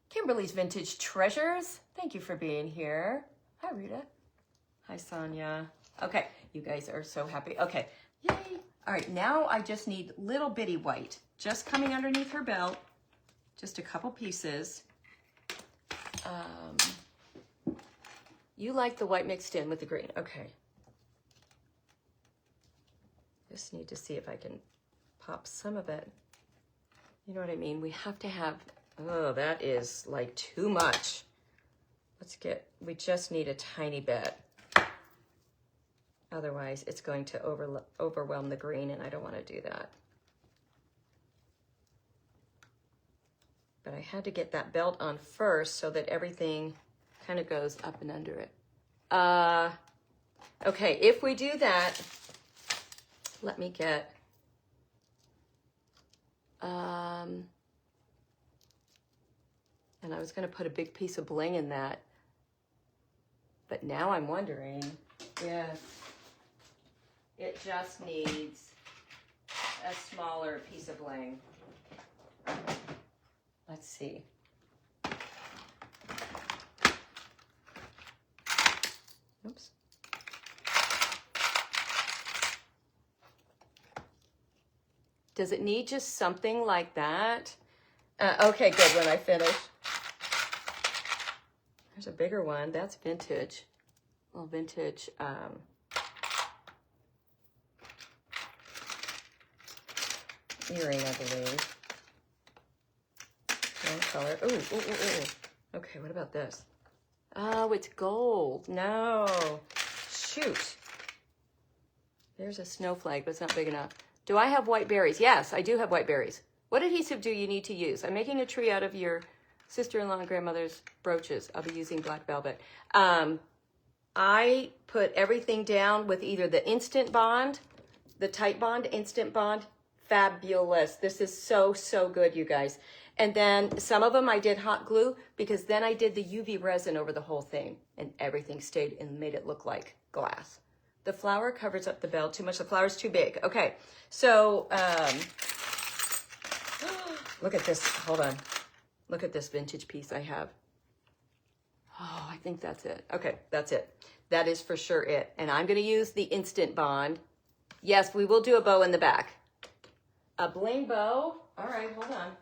Kimberly's Vintage Treasures. Thank you for being here. Hi, Rita. Hi, Sonia. Okay, you guys are so happy. Okay, yay. All right, now I just need little bitty white. Just coming underneath her belt. Just a couple pieces. You like the white mixed in with the green. Okay. Just need to see if I can pop some of it. You know what I mean? We have to have, oh, that is like too much. We just need a tiny bit. Otherwise, it's going to overwhelm the green, and I don't want to do that. But I had to get that belt on first so that everything kind of goes up and under it. Okay, if we do that, let me get, and I was going to put a big piece of bling in that, but now I'm wondering if it just needs a smaller piece of bling. Let's see. Oops. Does it need just something like that? Okay, good, when I finish. There's a bigger one. That's vintage. A little vintage. Earring, I believe. One color. Ooh, ooh, ooh, ooh. Okay, what about this? Oh, it's gold. No. Shoot. There's a snowflake, but it's not big enough. Do I have white berries? Yes, I do have white berries. What adhesive do you need to use? I'm making a tree out of your sister-in-law and grandmother's brooches. I'll be using black velvet. I put everything down with either the Instant Bond, the Tight Bond, Instant Bond. Fabulous. This is so, so good, you guys. And then some of them I did hot glue because then I did the UV resin over the whole thing and everything stayed and made it look like glass. The flower covers up the belt too much. The flower's too big. Okay, so look at this. Hold on. Look at this vintage piece I have. Oh, I think that's it. Okay, that's it. That is for sure it. And I'm going to use the Instant Bond. Yes, we will do a bow in the back. A bling bow. All right, hold on.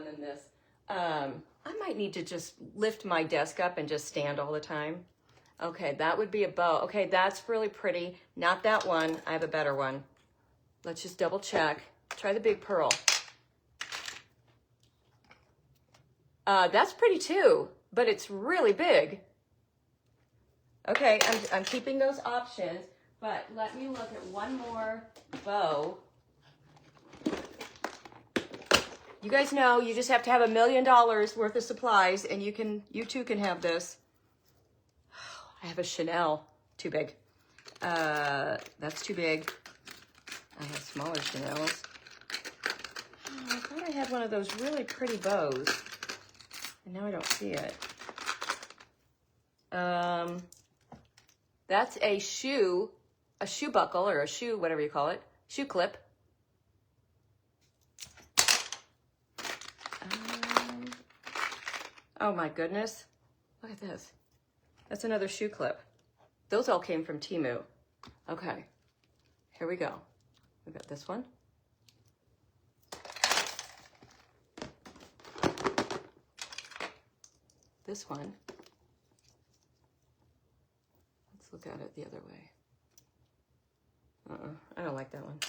Than this. I might need to just lift my desk up and just stand all the time. Okay, that would be a bow. Okay, that's really pretty. Not that one. I have a better one. Let's just double check. Try the big pearl. That's pretty too, but it's really big. Okay, I'm keeping those options, but let me look at one more bow. You guys know you just have to have $1 million worth of supplies and you too can have this. I have a Chanel, too big. That's too big. I have smaller Chanels. Oh, I thought I had one of those really pretty bows and now I don't see it. That's a shoe buckle or a shoe, whatever you call it, shoe clip. Oh my goodness, look at this. That's another shoe clip. Those all came from Temu. Okay, here we go. We've got this one. This one. Let's look at it the other way. I don't like that one.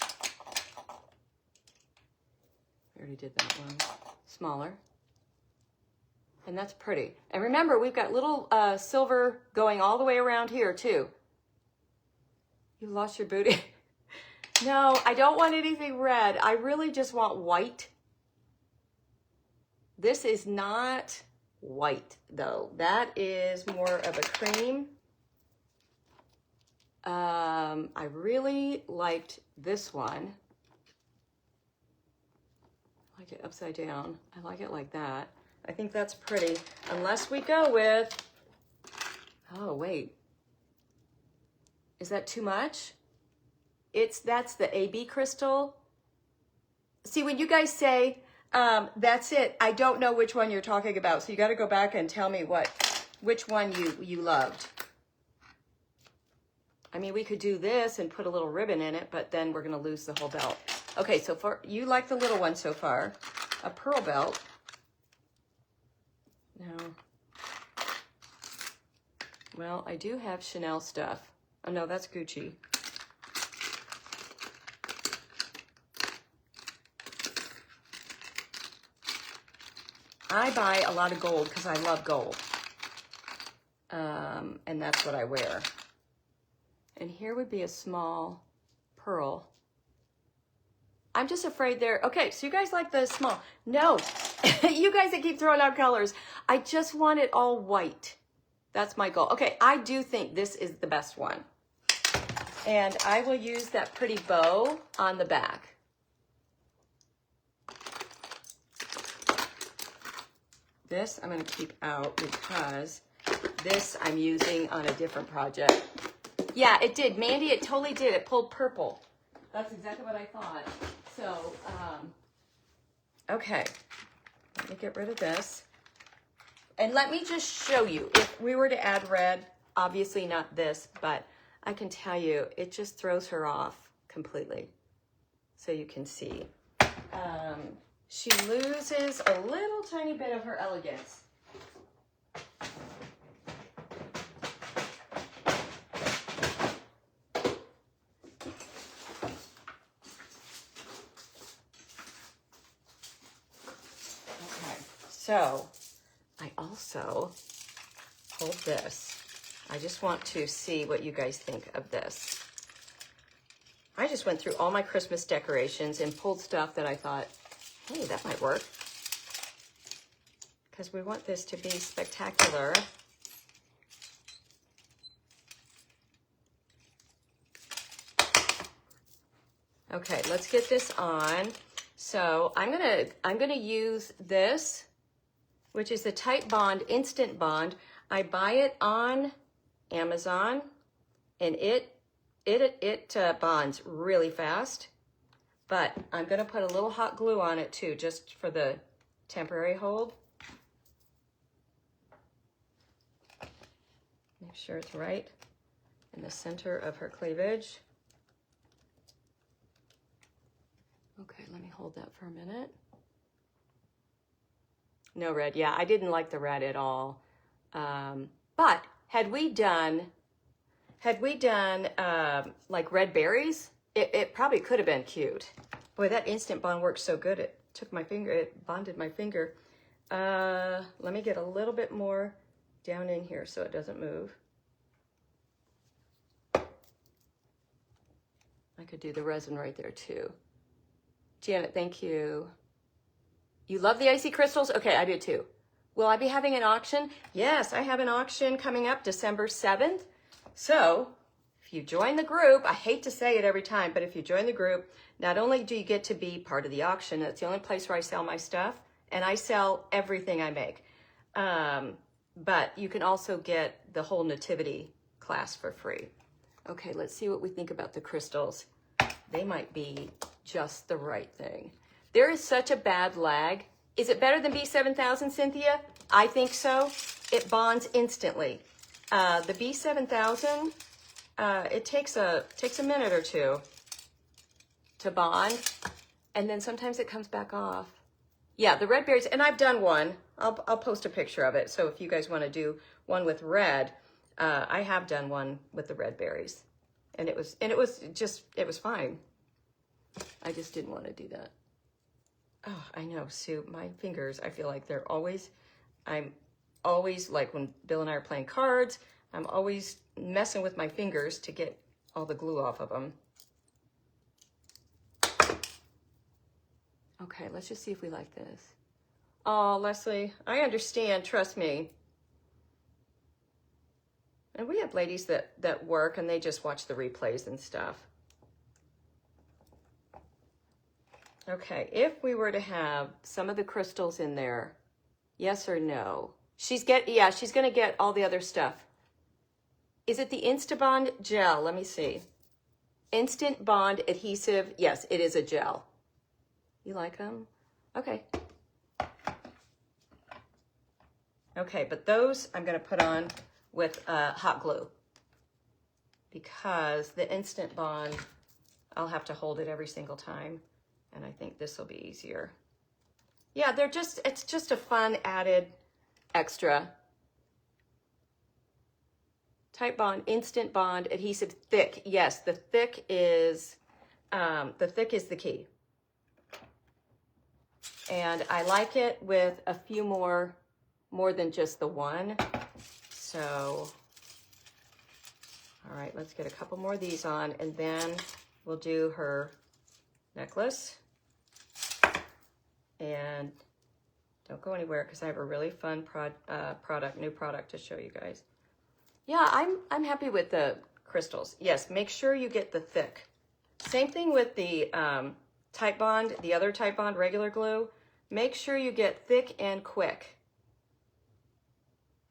We already did that one. Smaller. And that's pretty. And remember, we've got little silver going all the way around here too. You lost your booty. No, I don't want anything red. I really just want white. This is not white though. That is more of a cream. I really liked this one. I like it upside down. I like it like that. I think that's pretty, unless we go with, oh wait, is that too much? That's the AB crystal. See, when you guys say, that's it, I don't know which one you're talking about, so you gotta go back and tell me which one you loved. I mean, we could do this and put a little ribbon in it, but then we're going to lose the whole belt. Okay, so far, you like the little one so far. A pearl belt. No. Well, I do have Chanel stuff. Oh, no, that's Gucci. I buy a lot of gold because I love gold. And that's what I wear. And here would be a small pearl. I'm just afraid they're, okay, so you guys like the small. No, you guys that keep throwing out colors. I just want it all white. That's my goal. Okay, I do think this is the best one. And I will use that pretty bow on the back. This I'm going to keep out because this I'm using on a different project. Yeah, it did. Mandy, it totally did. It pulled purple. That's exactly what I thought. So, okay. Let me get rid of this. And let me just show you. If we were to add red, obviously not this, but I can tell you, it just throws her off completely. So you can see. She loses a little tiny bit of her elegance. So I also hold this. I just want to see what you guys think of this. I just went through all my Christmas decorations and pulled stuff that I thought, hey, that might work. Because we want this to be spectacular. Okay, let's get this on. So I'm gonna use this, which is the Tight Bond Instant Bond. I buy it on Amazon, and it bonds really fast. But I'm gonna put a little hot glue on it too, just for the temporary hold. Make sure it's right in the center of her cleavage. Okay, let me hold that for a minute. No red. Yeah, I didn't like the red at all. But had we done like red berries, it probably could have been cute. Boy, that Instant Bond works so good. It took my finger, it bonded my finger. Let me get a little bit more down in here so it doesn't move. I could do the resin right there too. Janet, thank you. You love the icy crystals? Okay, I do too. Will I be having an auction? Yes, I have an auction coming up December 7th. So if you join the group, I hate to say it every time, but if you join the group, not only do you get to be part of the auction, it's the only place where I sell my stuff, and I sell everything I make. But you can also get the whole nativity class for free. Okay, let's see what we think about the crystals. They might be just the right thing. There is such a bad lag. Is it better than B7000, Cynthia? I think so. It bonds instantly. The B7000, it takes a minute or two to bond, and then sometimes it comes back off. Yeah, the red berries, and I've done one. I'll post a picture of it. So if you guys want to do one with red, I have done one with the red berries, and it was fine. I just didn't want to do that. Oh, I know, Sue, my fingers, I feel like I'm always, like when Bill and I are playing cards, I'm always messing with my fingers to get all the glue off of them. Okay, let's just see if we like this. Oh, Leslie, I understand, trust me. And we have ladies that work and they just watch the replays and stuff. Okay, if we were to have some of the crystals in there, yes or no? She's gonna get all the other stuff. Is it the Instabond gel? Let me see. Instant Bond adhesive. Yes, it is a gel. You like them? Okay. Okay, but those I'm gonna put on with hot glue. because the Instant Bond, I'll have to hold it every single time. And I think this will be easier. Yeah, it's just a fun added extra. Type Bond, Instant Bond, adhesive, thick. Yes, the thick is the key. And I like it with a few more than just the one. So, all right, let's get a couple more of these on, and then we'll do her necklace. And don't go anywhere because I have a really fun new product to show you guys. Yeah, I'm happy with the crystals. Yes, make sure you get the thick. Same thing with the Type Bond, the other Type Bond regular glue. Make sure you get thick and quick.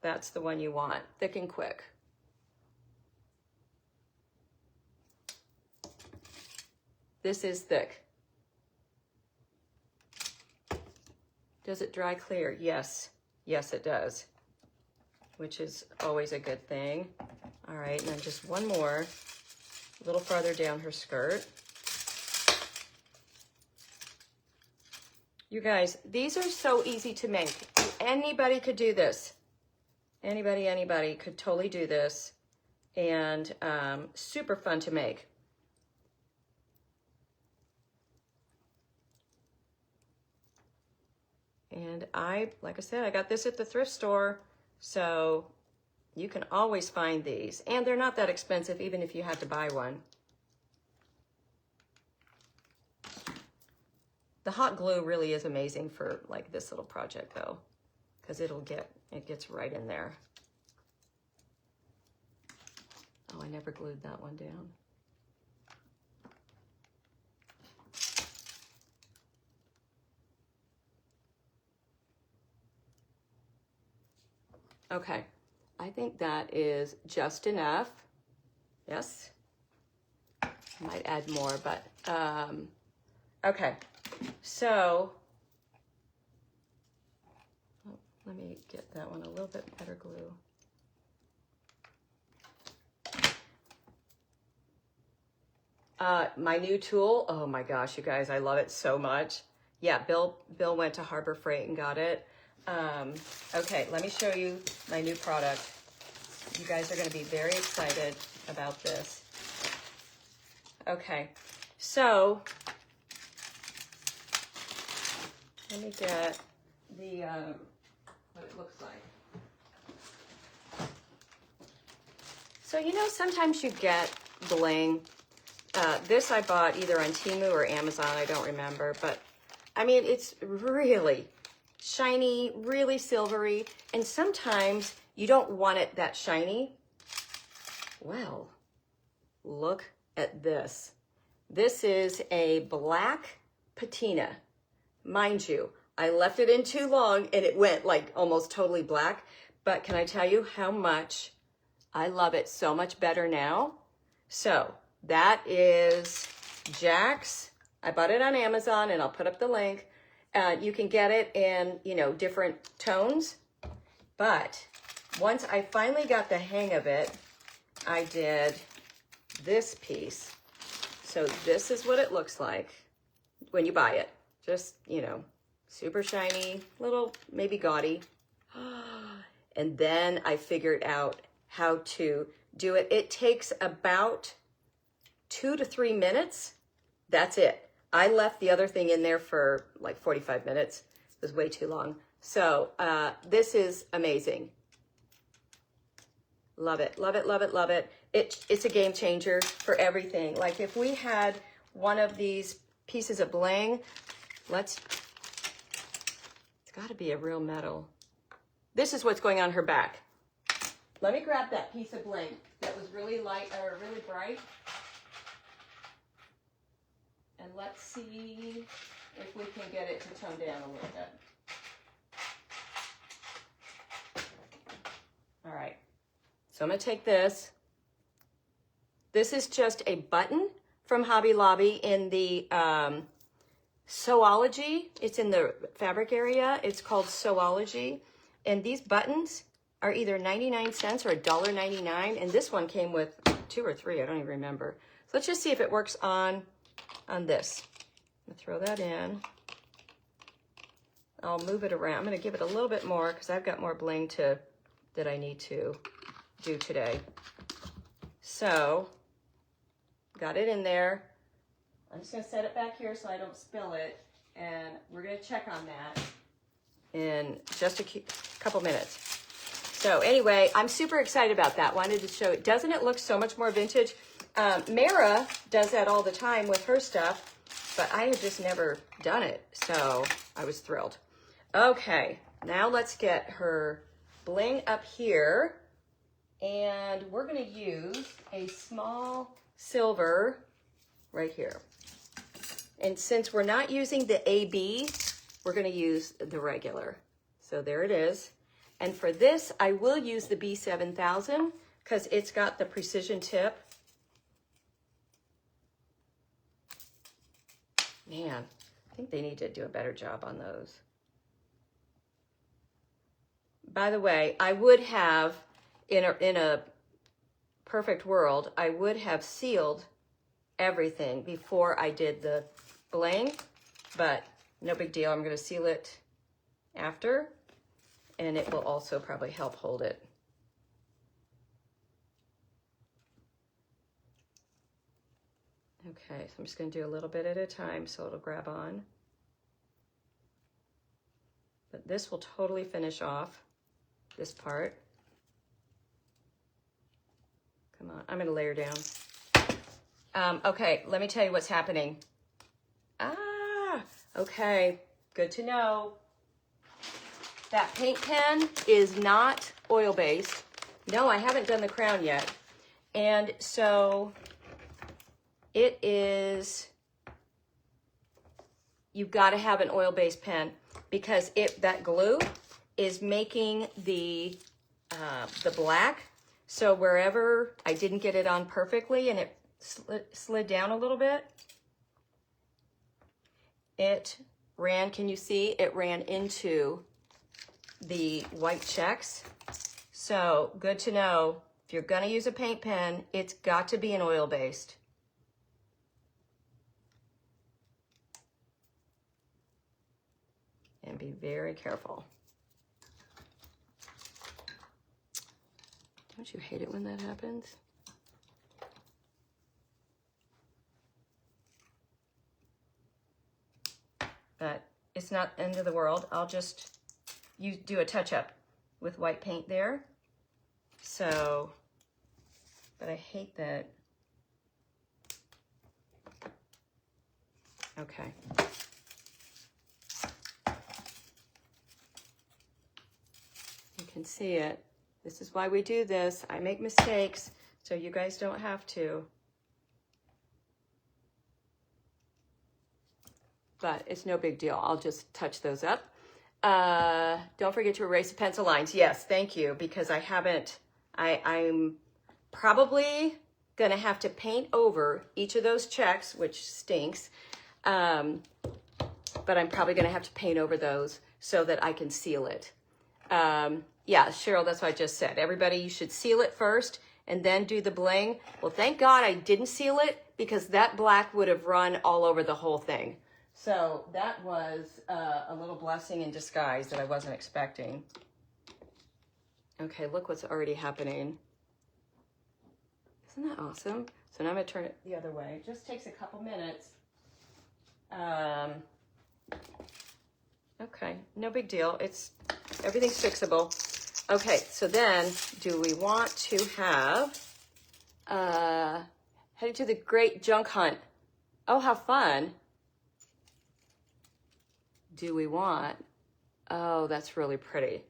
That's the one you want, thick and quick. This is thick. Does it dry clear? Yes. Yes, it does, which is always a good thing. All right, and then just one more, a little farther down her skirt. You guys, these are so easy to make. Anybody could do this. Anybody could totally do this. And super fun to make. And like I said, I got this at the thrift store. So you can always find these. And they're not that expensive, even if you had to buy one. The hot glue really is amazing for like this little project though, because it gets right in there. Oh, I never glued that one down. Okay, I think that is just enough. Yes, might add more, but okay. So, let me get that one a little bit better glue. My new tool, oh my gosh, you guys, I love it so much. Yeah, Bill went to Harbor Freight and got it. Okay, let me show you my new product. You guys are going to be very excited about this. Okay, so let me get the what it looks like. So you know, sometimes you get bling. This I bought either on Temu or Amazon, I don't remember, but I mean, it's really shiny, really silvery, and sometimes you don't want it that shiny. Well, look at this. This is a black patina. Mind you, I left it in too long and it went like almost totally black, but can I tell you how much I love it so much better now? So that is Jack's. I bought it on Amazon and I'll put up the link. You can get it in, you know, different tones, but once I finally got the hang of it, I did this piece. So this is what it looks like when you buy it. Just, you know, super shiny, little maybe gaudy. And then I figured out how to do it. It takes about 2 to 3 minutes. That's it. I left the other thing in there for like 45 minutes. It was way too long. So this is amazing. Love it, love it, love it, love it. It's a game changer for everything. Like if we had one of these pieces of bling, it's got to be a real metal. This is what's going on her back. Let me grab that piece of bling that was really light or really bright. And let's see if we can get it to tone down a little bit. All right. So I'm going to take this. This is just a button from Hobby Lobby in the Sewology. It's in the fabric area. It's called Sewology. And these buttons are either 99 cents or $1.99. And this one came with 2 or 3, I don't even remember. So let's just see if it works on this. I'm gonna throw that in. I'll move it around. I'm gonna give it a little bit more because I've got more bling that I need to do today. So, got it in there. I'm just gonna set it back here so I don't spill it, and we're gonna check on that in just a couple minutes. So anyway, I'm super excited about that. Wanted to show it. Doesn't it look so much more vintage? Mara does that all the time with her stuff, but I have just never done it, so I was thrilled. Okay, now let's get her bling up here, and we're gonna use a small silver right here. And since we're not using the AB, we're gonna use the regular. So there it is. And for this, I will use the B7000 because it's got the precision tip. Man, I think they need to do a better job on those. By the way, I would have, in a perfect world, I would have sealed everything before I did the bling, but no big deal. I'm going to seal it after, and it will also probably help hold it. Okay, so I'm just going to do a little bit at a time so it'll grab on. But this will totally finish off this part. Come on, I'm going to layer down. Okay, let me tell you what's happening. Okay, good to know. That paint pen is not oil-based. No, I haven't done the crown yet. And so it is, you've got to have an oil-based pen because that glue is making the black. So wherever I didn't get it on perfectly and it slid down a little bit, it ran, can you see? It ran into the white checks. So good to know, if you're gonna use a paint pen, it's got to be an oil-based. And be very careful. Don't you hate it when that happens? But it's not the end of the world. I'll just do a touch-up with white paint there. So, but I hate that. Okay. You can see it. This is why we do this. I make mistakes, so you guys don't have to. But it's no big deal. I'll just touch those up. Don't forget to erase the pencil lines. Yes, thank you, because I haven't, I'm probably gonna have to paint over each of those checks, which stinks. But I'm probably gonna have to paint over those so that I can seal it. Yeah, Cheryl, that's what I just said. Everybody, you should seal it first and then do the bling. Well, thank God I didn't seal it because that black would have run all over the whole thing. So that was a little blessing in disguise that I wasn't expecting. Okay, look what's already happening. Isn't that awesome? So now I'm gonna turn it the other way. It just takes a couple minutes. Okay, no big deal. Everything's fixable. Okay, so then do we want to have, headed to the great junk hunt. Oh, how fun. Do we want, oh, that's really pretty.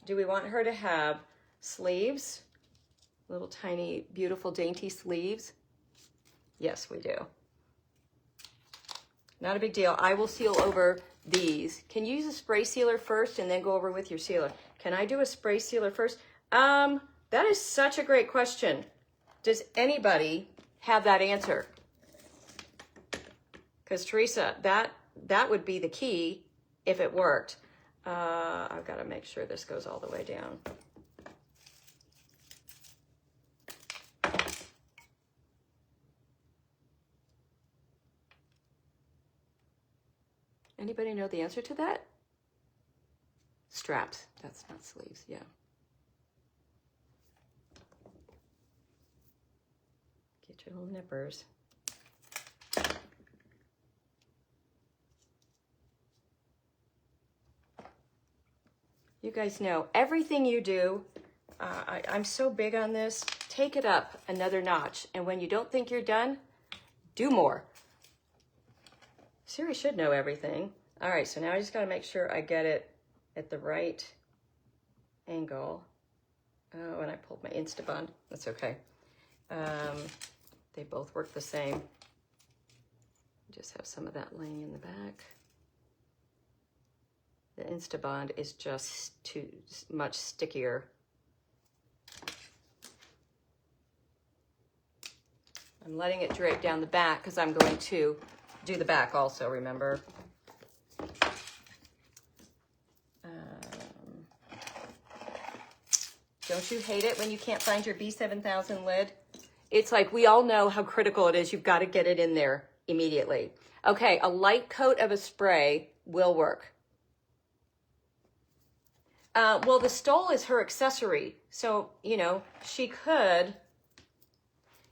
Do we want her to have sleeves? Little tiny, beautiful, dainty sleeves? Yes, we do. Not a big deal. I will seal over these. Can you use a spray sealer first and then go over with your sealer? Can I do a spray sealer first? That is such a great question. Does anybody have that answer? Because Teresa, that would be the key if it worked. I've got to make sure this goes all the way down. Anybody know the answer to that? Straps. That's not sleeves. Yeah. Get your little nippers. You guys know everything you do. I'm so big on this. Take it up another notch. And when you don't think you're done, do more. Siri should know everything. All right, so now I just got to make sure I get it at the right angle. Oh, and I pulled my Instabond. That's okay. They both work the same. Just have some of that laying in the back. The Instabond is just too much stickier. I'm letting it drape down the back because I'm going to do the back also, remember? Don't you hate it when you can't find your B7000 lid? It's like we all know how critical it is. You've got to get it in there immediately. Okay, a light coat of a spray will work. Well, the stole is her accessory. So, you know, she could,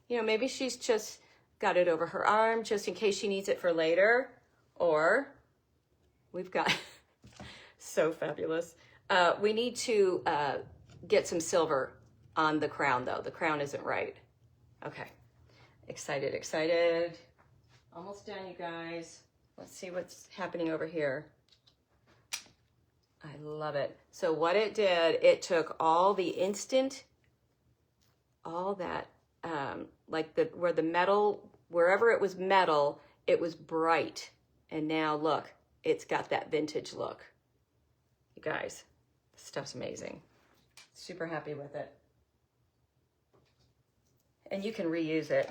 you know, maybe she's just got it over her arm just in case she needs it for later. Or we've got, so fabulous. We need to get some silver on the crown though. The crown isn't right. Okay. Excited, excited. Almost done, you guys. Let's see what's happening over here. I love it. So what it did, it took all the instant, all that, like where the metal, wherever it was metal, it was bright. And now look, it's got that vintage look. You guys, this stuff's amazing. Super happy with it. And you can reuse it.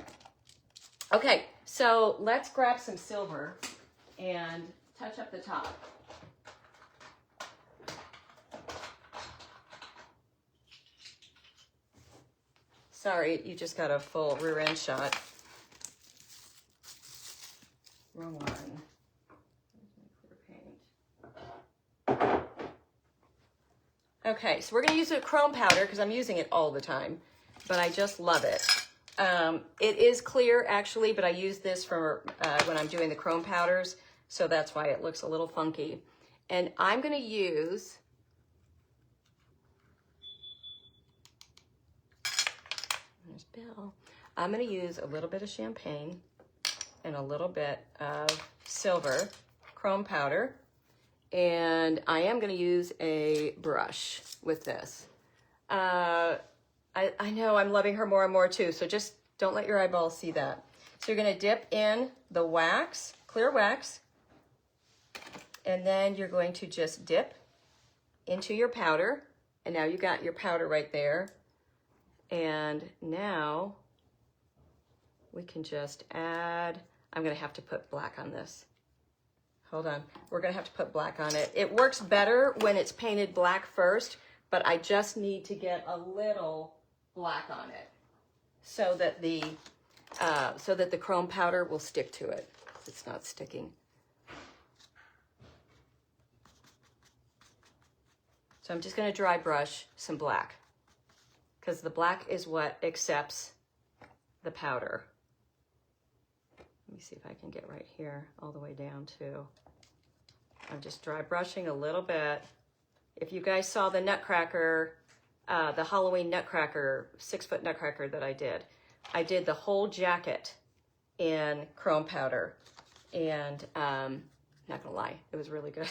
Okay, so let's grab some silver and touch up the top. Sorry, you just got a full rear end shot. Wrong one. Okay, so we're gonna use a chrome powder because I'm using it all the time, but I just love it. It is clear actually, but I use this for when I'm doing the chrome powders, so that's why it looks a little funky. And I'm gonna use, there's Bill. I'm gonna use a little bit of champagne and a little bit of silver chrome powder. And I am going to use a brush with this. I know I'm loving her more and more too, so just don't let your eyeballs see that. So you're going to dip in the wax, clear wax, and then you're going to just dip into your powder. And now you got your powder right there. And now we can just add, I'm going to have to put black on this. Hold on, we're gonna have to put black on it. It works better when it's painted black first, but I just need to get a little black on it so that the chrome powder will stick to it. It's not sticking. So I'm just gonna dry brush some black because the black is what accepts the powder. Let me see if I can get right here all the way down too. I'm just dry brushing a little bit. If you guys saw the nutcracker, the Halloween nutcracker, 6-foot nutcracker that I did the whole jacket in chrome powder. And not gonna lie, it was really good.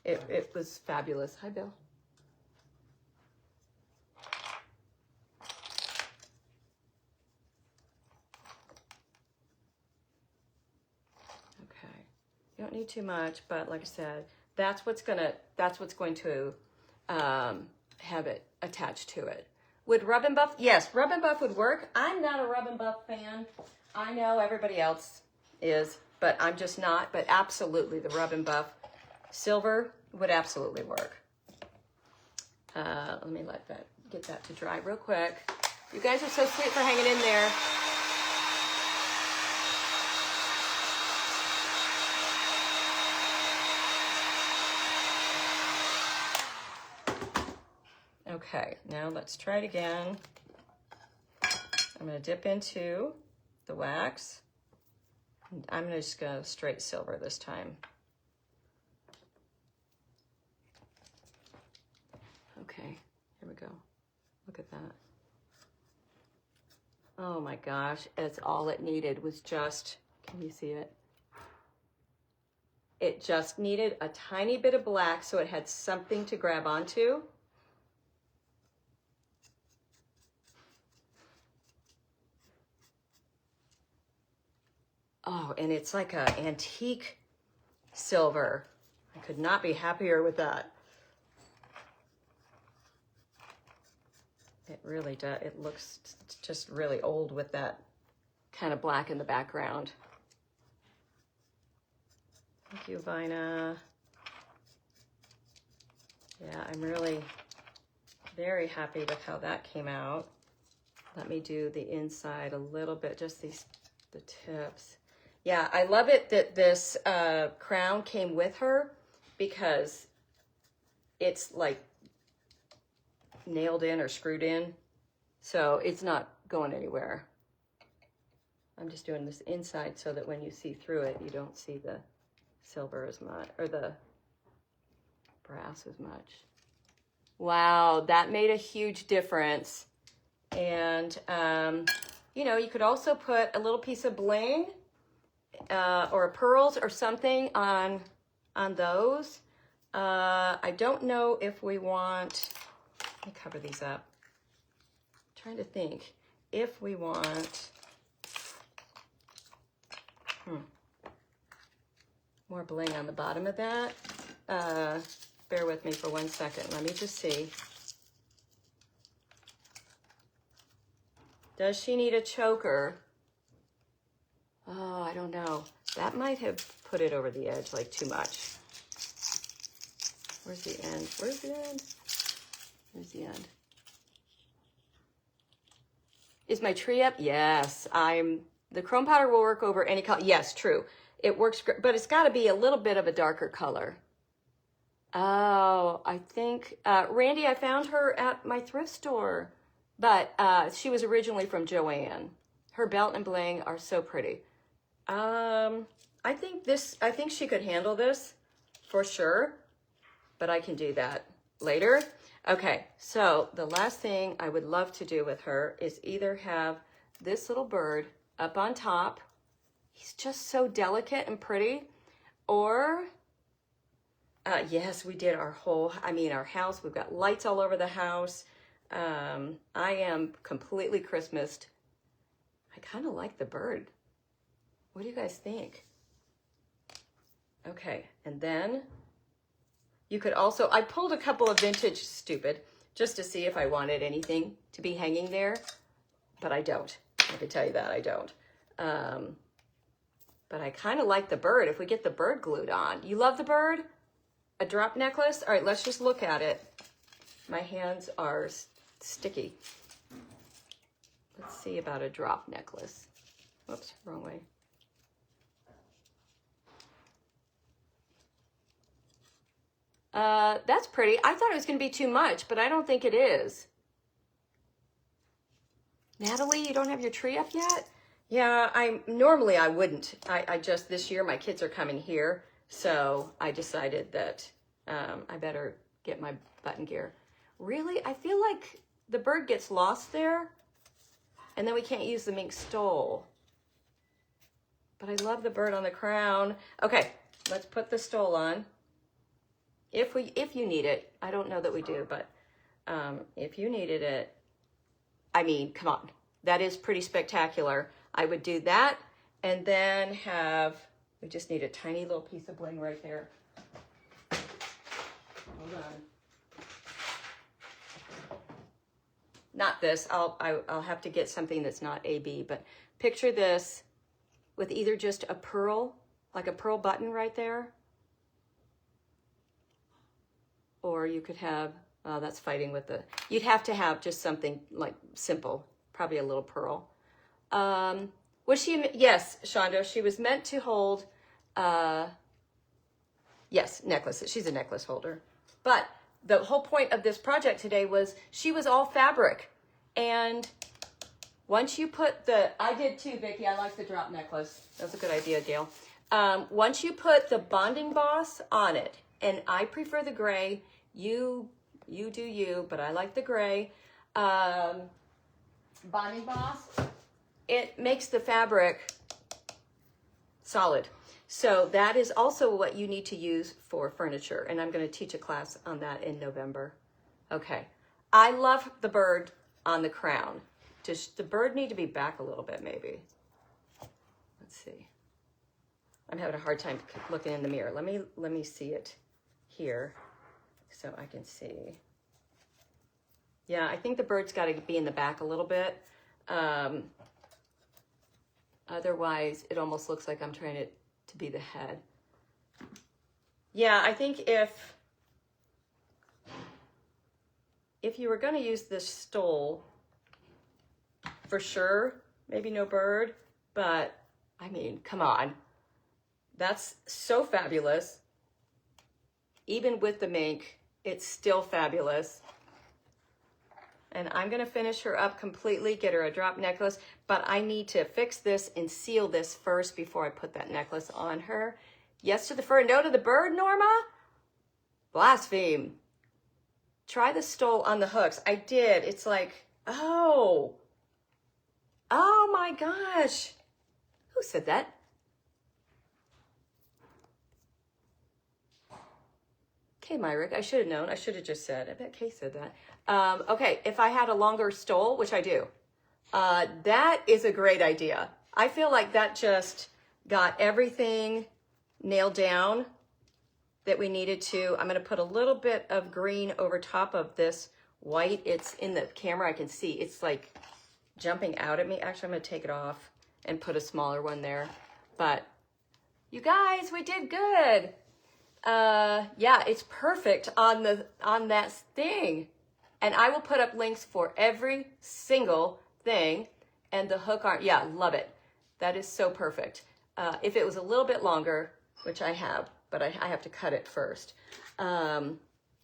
It was fabulous. Hi, Bill. You don't need too much, but like I said, that's what's going to have it attached to it. Would Rub and Buff? Yes, Rub and Buff would work. I'm not a Rub and Buff fan. I know everybody else is, but I'm just not. But absolutely, the Rub and Buff silver would absolutely work. Let me get that to dry real quick. You guys are so sweet for hanging in there. Okay, now let's try it again. I'm going to dip into the wax. I'm going to just go straight silver this time. Okay, here we go. Look at that. Oh my gosh, it's all it needed was just, can you see it? It just needed a tiny bit of black so it had something to grab onto. Oh, and it's like an antique silver. I could not be happier with that. It really does. It looks just really old with that kind of black in the background. Thank you, Vina. Yeah, I'm really very happy with how that came out. Let me do the inside a little bit, just the tips. Yeah, I love it that this crown came with her because it's like nailed in or screwed in, so it's not going anywhere. I'm just doing this inside so that when you see through it, you don't see the silver as much, or the brass as much. Wow, that made a huge difference. And, you know, you could also put a little piece of bling or pearls or something on those. I don't know if we want, let me cover these up. I'm trying to think if we want, more bling on the bottom of that. Bear with me for 1 second. Let me just see. Does she need a choker? Oh, I don't know. That might have put it over the edge like too much. Where's the end? Where's the end? Where's the end? Is my tree up? Yes. The chrome powder will work over any color. Yes, true. It works great, but it's got to be a little bit of a darker color. Oh, I think, Randy, I found her at my thrift store, but she was originally from Joann. Her belt and bling are so pretty. I think she could handle this for sure, but I can do that later. Okay, so the last thing I would love to do with her is either have this little bird up on top. He's just so delicate and pretty. Or, yes, we did our house. We've got lights all over the house. I am completely Christmased. I kind of like the bird. What do you guys think? Okay, and then you could also, I pulled a couple of vintage stupid just to see if I wanted anything to be hanging there, but I don't. I can tell you that I don't. But I kind of like the bird if we get the bird glued on. You love the bird? A drop necklace? All right, let's just look at it. My hands are sticky. Let's see about a drop necklace. Whoops, wrong way. That's pretty. I thought it was going to be too much, but I don't think it is. Natalie, you don't have your tree up yet? Yeah, normally I wouldn't. I just, this year my kids are coming here, so I decided that I better get my button gear. Really? I feel like the bird gets lost there, and then we can't use the mink stole. But I love the bird on the crown. Okay, let's put the stole on. If you need it. I don't know that we do, but if you needed it, I mean, come on. That is pretty spectacular. I would do that, and then we just need a tiny little piece of bling right there. Hold on. Not this. I'll have to get something that's not AB, but picture this with either just a pearl, like a pearl button right there, or you could have, that's fighting with you'd have to have just something like simple, probably a little pearl. Was she, yes, Shonda, she was meant to hold, yes, necklaces. She's a necklace holder. But the whole point of this project today was she was all fabric. And once you put I did too, Vicki. I like the drop necklace. That's a good idea, Gail. Once you put the bonding boss on it, and I prefer the gray, you do you, but I like the gray. Bonding boss, it makes the fabric solid. So that is also what you need to use for furniture. And I'm going to teach a class on that in November. Okay. I love the bird on the crown. Does the bird need to be back a little bit, maybe? Let's see. I'm having a hard time looking in the mirror. Let me see it here so I can see. Yeah, I think the bird's got to be in the back a little bit. Otherwise, it almost looks like I'm trying to be the head. Yeah, I think if you were going to use this stole, for sure, maybe no bird, but I mean, come on. That's so fabulous. Even with the mink, it's still fabulous. And I'm going to finish her up completely, get her a drop necklace, but I need to fix this and seal this first before I put that necklace on her. Yes to the fur, no to the bird, Norma? Blaspheme. Try the stole on the hooks. I did. It's like, oh my gosh. Who said that? Okay, Myrick, I should have known. I should have just said. I bet Kay said that. Okay, if I had a longer stole, which I do, that is a great idea. I feel like that just got everything nailed down that we needed to. I'm going to put a little bit of green over top of this white. It's in the camera. I can see it's like jumping out at me. Actually, I'm going to take it off and put a smaller one there. But you guys, we did good. Yeah, it's perfect on that thing. And I will put up links for every single thing. And the hook arm, yeah, love it. That is so perfect. If it was a little bit longer, which I have, but I have to cut it first.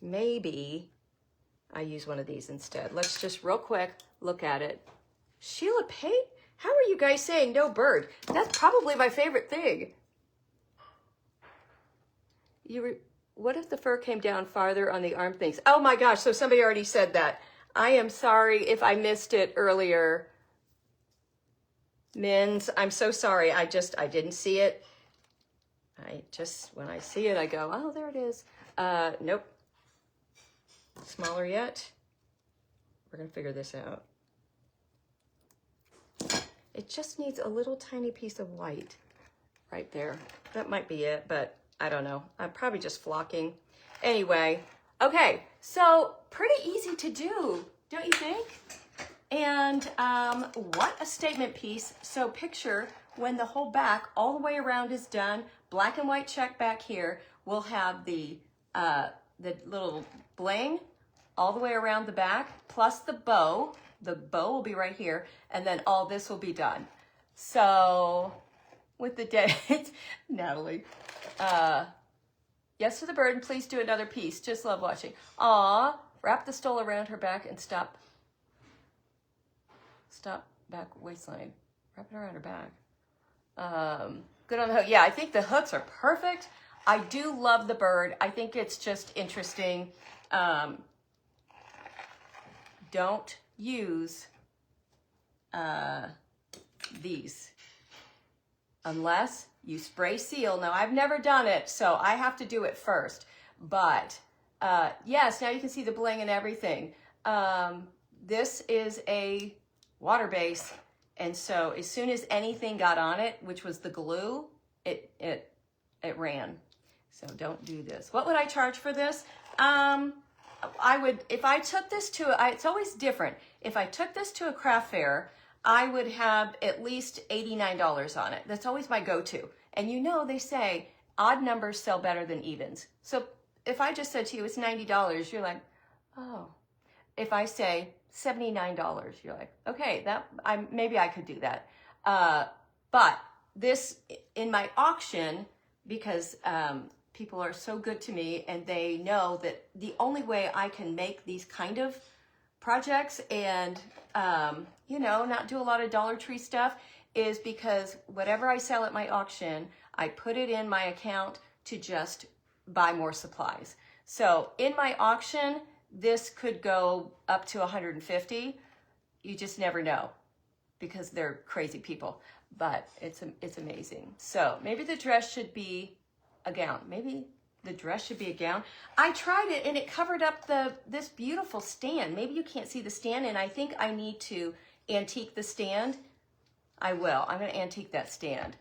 Maybe I use one of these instead. Let's just real quick look at it. Sheila Pate, how are you guys saying no bird? That's probably my favorite thing. What if the fur came down farther on the arm things? Oh my gosh, so somebody already said that. I am sorry if I missed it earlier. Mins, I'm so sorry. I didn't see it. When I see it, I go, oh, there it is. Nope. Smaller yet. We're going to figure this out. It just needs a little tiny piece of white right there. That might be it, but I don't know. I'm probably just flocking. Anyway, okay, so pretty easy to do, don't you think? And what a statement piece. So picture when the whole back all the way around is done, black and white check back here, we'll have the little bling all the way around the back, plus the bow. The bow will be right here, and then all this will be done. So with the date, Natalie, yes to the bird, and please do another piece. Just love watching. Aw, wrap the stole around her back and stop back waistline. Wrap it around her back. Good on the hook. Yeah, I think the hooks are perfect. I do love the bird. I think it's just interesting. Don't use these unless you spray seal. Now, I've never done it, so I have to do it first. But yes, now you can see the bling and everything. This is a water base, and so as soon as anything got on it, which was the glue, it ran. So don't do this. What would I charge for this? I would, if I took this to, it's always different. If I took this to a craft fair, I would have at least $89 on it. That's always my go-to. And you know, they say odd numbers sell better than evens. So if I just said to you, it's $90, you're like, oh. If I say $79, you're like, okay, maybe I could do that. But this, in my auction, because people are so good to me, and they know that the only way I can make these kind of projects and, you know, not do a lot of Dollar Tree stuff is because whatever I sell at my auction, I put it in my account to just buy more supplies. So in my auction, this could go up to 150. You just never know because they're crazy people, but it's amazing. So maybe the dress should be a gown. Maybe the dress should be a gown. I tried it and it covered up this beautiful stand. Maybe you can't see the stand, and I think I need to antique the stand. I will. I'm going to antique that stand.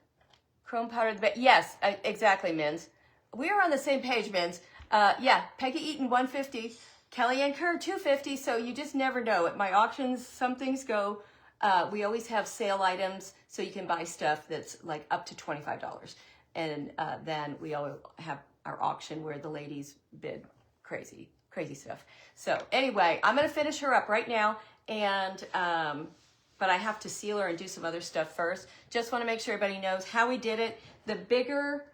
Chrome powder. Yes, exactly, Mins. We are on the same page, Mins. Yeah, Peggy Eaton 150, Kellyanne Kerr 250. So you just never know. At my auctions, some things go. We always have sale items, so you can buy stuff that's like up to $25. And then we always have our auction where the ladies bid crazy stuff. So anyway, I'm going to finish her up right now, and but I have to seal her and do some other stuff first. Just want to make sure everybody knows how we did it. The bigger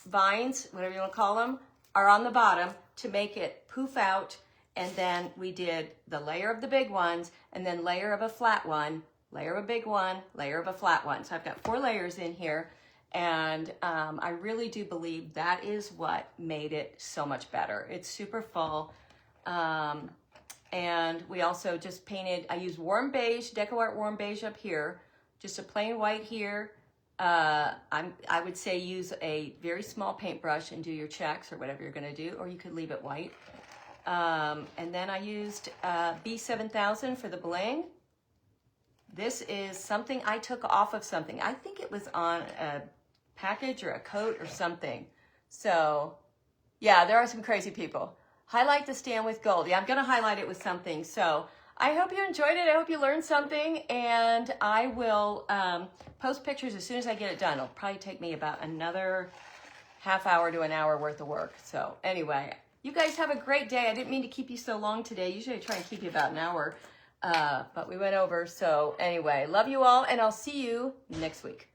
vines, whatever you want to call them, are on the bottom to make it poof out. And then we did the layer of the big ones, and then layer of a flat one, layer of a big one, layer of a flat one. So I've got 4 layers in here, and I really do believe that is what made it so much better. It's super full. And we also just painted, I used warm beige, Decor warm beige up here, just a plain white here. I would say use a very small paintbrush and do your checks or whatever you're gonna do, or you could leave it white. And then I used B7000 for the bling. This is something I took off of something. I think it was on a package or a coat or something. So yeah, there are some crazy people. Highlight the stand with gold. Yeah, I'm gonna highlight it with something. So I hope you enjoyed it. I hope you learned something, and I will post pictures as soon as I get it done. It'll probably take me about another half hour to an hour worth of work. So anyway, you guys have a great day. I didn't mean to keep you so long today. Usually I try and keep you about an hour, but we went over. So anyway, love you all, and I'll see you next week.